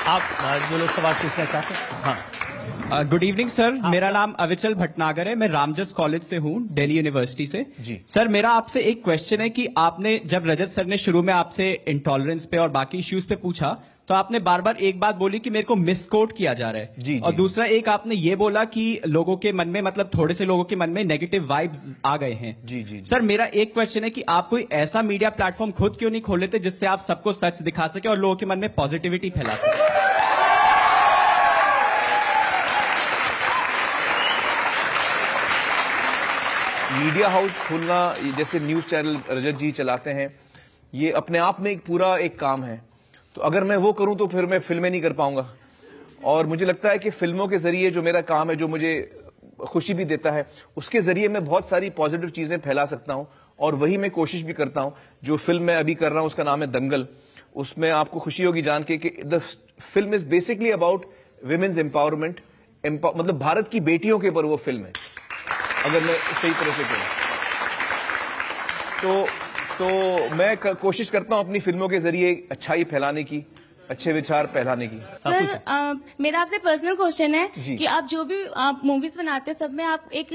आप जो लोग सवाल पूछना चाहते हैं? हाँ, गुड इवनिंग सर, मेरा नाम अविचल भटनागर है, मैं रामजस कॉलेज से हूँ, दिल्ली यूनिवर्सिटी से। जी सर, मेरा आपसे एक क्वेश्चन है कि आपने जब रजत सर ने शुरू में आपसे इंटॉलरेंस पे और बाकी इश्यूज पे पूछा, तो आपने बार बार एक बात बोली कि मेरे को मिसकोट किया जा रहा है। जी, और दूसरा एक आपने ये बोला कि लोगों के मन में, मतलब थोड़े से लोगों के मन में नेगेटिव वाइब्स आ गए हैं। जी। सर, मेरा एक क्वेश्चन है कि आप कोई ऐसा मीडिया प्लेटफॉर्म खुद क्यों नहीं खोल लेते जिससे आप सबको सच दिखा सके और लोगों के मन में पॉजिटिविटी फैला सके? मीडिया हाउस खोलना, जैसे न्यूज चैनल रजत जी चलाते हैं, ये अपने आप में एक पूरा एक काम है। तो अगर मैं वो करूं तो फिर मैं फिल्में नहीं कर पाऊंगा। और मुझे लगता है कि फिल्मों के जरिए जो मेरा काम है, जो मुझे खुशी भी देता है, उसके जरिए मैं बहुत सारी पॉजिटिव चीजें फैला सकता हूं। और वही मैं कोशिश भी करता हूं। जो फिल्म मैं अभी कर रहा हूं उसका नाम है दंगल। उसमें आपको खुशी होगी जान के कि the film is basically about women's empowerment, मतलब भारत की बेटियों के ऊपर वो फिल्म है, अगर मैं सही तरह से कहूं तो मैं कोशिश करता हूं अपनी फिल्मों के जरिए अच्छाई फैलाने की, अच्छे विचार फैलाने की। सर, मेरा आपसे पर्सनल क्वेश्चन है कि आप जो भी आप मूवीज बनाते हैं, सब में आप एक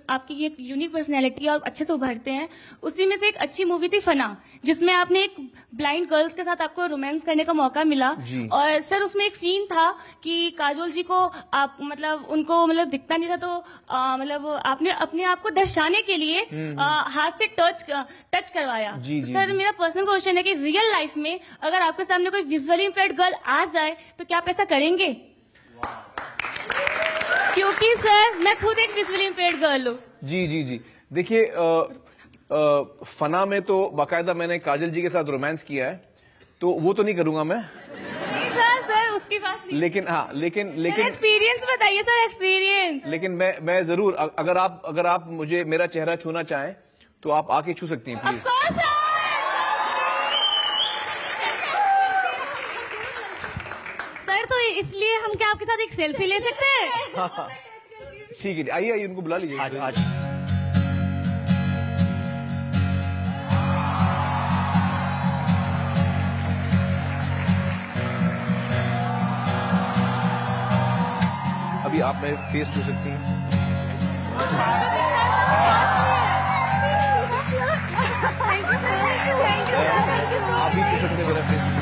आपकी एक यूनिक पर्सनैलिटी और अच्छे से उभरते हैं। उसी में से एक अच्छी मूवी थी फना, जिसमें आपने एक ब्लाइंड गर्ल्स के साथ आपको रोमांस करने का मौका मिला। और सर, उसमें एक सीन था कि काजोल जी को आप मतलब उनको मतलब दिखता नहीं था, तो मतलब आपने अपने आप को दर्शाने के लिए हाथ से टच करवाया। सर, मेरा पर्सनल क्वेश्चन है कि रियल लाइफ में अगर आपके सामने कोई विजुअली इम्पेयर्ड गर्ल आ जाए तो क्या आप ऐसा करेंगे? क्योंकि सर, मैं खुद एक विजुअली इम्पेयर्ड गर्ल हूँ। जी। देखिए, फना में तो बाकायदा मैंने काजल जी के साथ रोमांस किया है, तो वो तो नहीं करूंगा मैं। सर, उसकी बात नहीं। लेकिन एक्सपीरियंस बताइए सर, एक्सपीरियंस। लेकिन मैं जरूर, अगर आप मुझे मेरा चेहरा छूना चाहें तो आप आके छू सकती हैं प्लीज। सर, तो इसलिए हम क्या आपके साथ एक सेल्फी ले सकते हैं? ठीक है, आइए उनको बुला लीजिए। आज अभी आप मेरे फेस छू सकती हैं। आप भी छू सकते हैं मेरा फेस।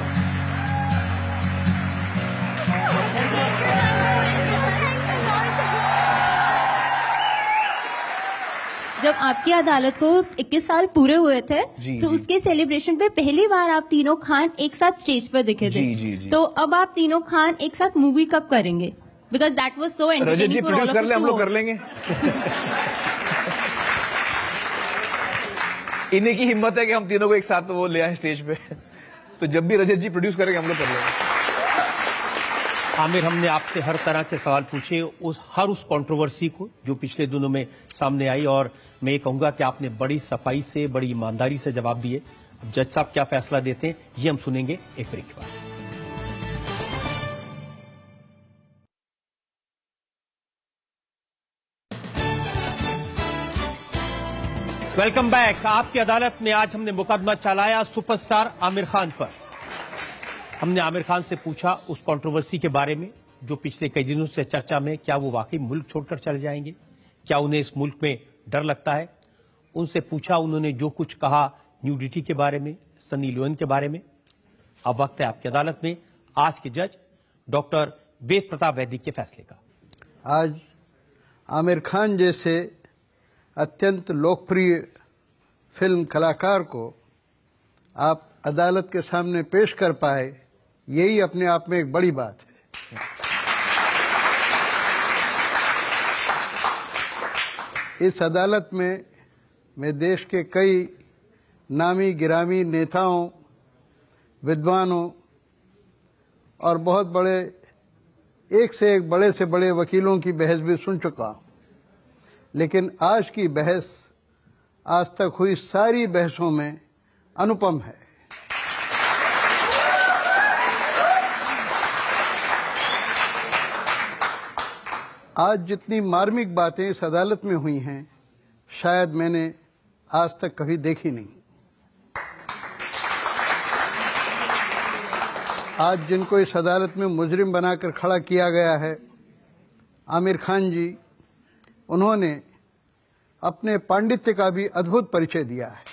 जब आपकी अदालत को 21 साल पूरे हुए थे, तो उसके सेलिब्रेशन पे पहली बार आप तीनों खान एक साथ स्टेज पर दिखे थे। तो अब आप तीनों खान एक साथ मूवी कब करेंगे? Because that was so entertaining. Rajat ji produce कर ले, हम लोग कर लेंगे। इन्हीं की हिम्मत है कि हम तीनों को एक साथ वो ले आए स्टेज पे। तो जब भी रजत जी प्रोड्यूस करेंगे हम लोग कर लेंगे। आमिर, हमने आपसे हर तरह के सवाल पूछे, हर उस कंट्रोवर्सी को जो पिछले दिनों में सामने आई, और मैं ये कहूंगा कि आपने बड़ी सफाई से, बड़ी ईमानदारी से जवाब दिए। अब जज साहब क्या फैसला देते हैं ये हम सुनेंगे एक ब्रेक के बाद। Welcome back. आपकी अदालत में आज हमने मुकदमा चलाया सुपरस्टार आमिर खान पर। हमने आमिर खान से पूछा उस कंट्रोवर्सी के बारे में जो पिछले कई दिनों से चर्चा में, क्या वो वाकई मुल्क छोड़कर चले जाएंगे, क्या उन्हें इस मुल्क में डर लगता है। उनसे पूछा, उन्होंने जो कुछ कहा न्यूडिटी के बारे में, सनी लियोन के बारे में। अब वक्त है आपकी अदालत में आज के जज डॉक्टर वेद प्रताप वैदिक के फैसले का। आज आमिर खान जैसे अत्यंत लोकप्रिय फिल्म कलाकार को आप अदालत के सामने पेश कर पाए, यही अपने आप में एक बड़ी बात है। इस अदालत में मैं देश के कई नामी गिरामी नेताओं, विद्वानों और बहुत बड़े, एक से एक बड़े से बड़े वकीलों की बहस भी सुन चुका हूं, लेकिन आज की बहस आज तक हुई सारी बहसों में अनुपम है। आज जितनी मार्मिक बातें इस अदालत में हुई हैं, शायद मैंने आज तक कभी देखी नहीं। आज जिनको इस अदालत में मुजरिम बनाकर खड़ा किया गया है, आमिर खान जी, उन्होंने अपने पांडित्य का भी अद्भुत परिचय दिया है।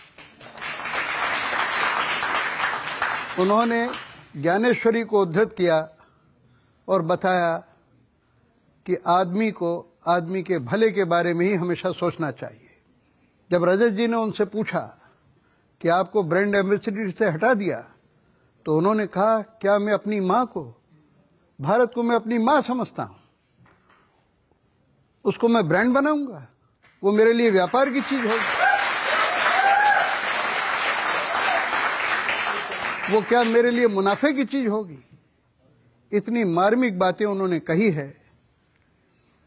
उन्होंने ज्ञानेश्वरी को उद्धृत किया और बताया कि आदमी को आदमी के भले के बारे में ही हमेशा सोचना चाहिए। जब रजत जी ने उनसे पूछा कि आपको ब्रांड एम्बेसडर से हटा दिया, तो उन्होंने कहा, क्या मैं अपनी मां को, भारत को मैं अपनी मां समझता हूं, उसको मैं ब्रांड बनाऊंगा? वो मेरे लिए व्यापार की चीज होगी? वो क्या मेरे लिए मुनाफे की चीज होगी? इतनी मार्मिक बातें उन्होंने कही है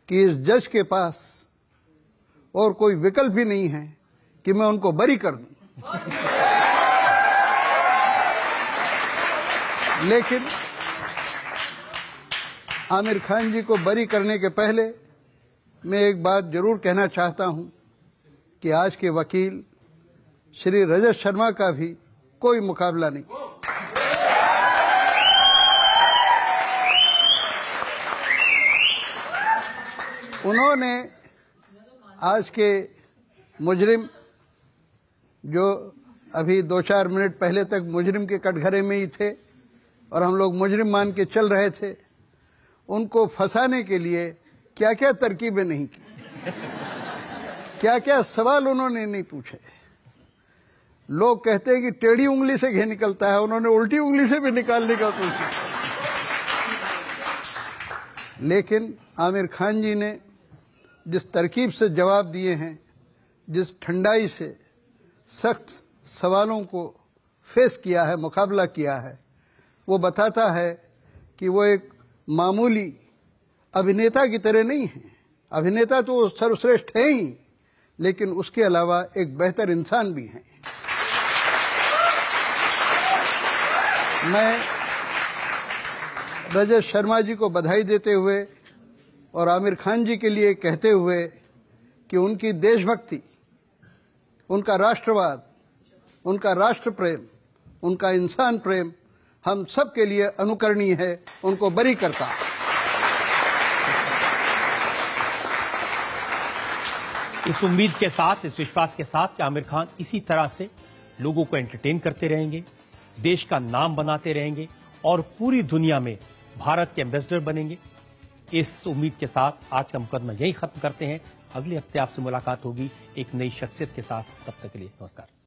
कि इस जज के पास और कोई विकल्प भी नहीं है कि मैं उनको बरी कर दूं। लेकिन आमिर खान जी को बरी करने के पहले मैं एक बात जरूर कहना चाहता हूं कि आज के वकील श्री रजत शर्मा का भी कोई मुकाबला नहीं। उन्होंने आज के मुजरिम, जो अभी 2-4 मिनट पहले तक मुजरिम के कटघरे में ही थे और हम लोग मुजरिम मान के चल रहे थे, उनको फंसाने के लिए क्या क्या तरकीबें नहीं की, क्या क्या सवाल उन्होंने नहीं पूछे। लोग कहते हैं कि टेढ़ी उंगली से घी निकलता है, उन्होंने उल्टी उंगली से भी निकालने का कोशिश। लेकिन आमिर खान जी ने जिस तरकीब से जवाब दिए हैं, जिस ठंडाई से सख्त सवालों को फेस किया है, मुकाबला किया है, वो बताता है कि वो एक मामूली अभिनेता की तरह नहीं है। अभिनेता तो सर्वश्रेष्ठ है ही, लेकिन उसके अलावा एक बेहतर इंसान भी हैं। मैं रजत शर्मा जी को बधाई देते हुए और आमिर खान जी के लिए कहते हुए कि उनकी देशभक्ति, उनका राष्ट्रवाद, उनका राष्ट्र प्रेम, उनका इंसान प्रेम हम सब के लिए अनुकरणीय है, उनको बरी करता है। इस उम्मीद के साथ, इस विश्वास के साथ कि आमिर खान इसी तरह से लोगों को एंटरटेन करते रहेंगे, देश का नाम बनाते रहेंगे और पूरी दुनिया में भारत के एम्बेसडर बनेंगे, इस उम्मीद के साथ आज का मुकदमा यही खत्म करते हैं। अगले हफ्ते आपसे मुलाकात होगी एक नई शख्सियत के साथ। तब तक के लिए नमस्कार।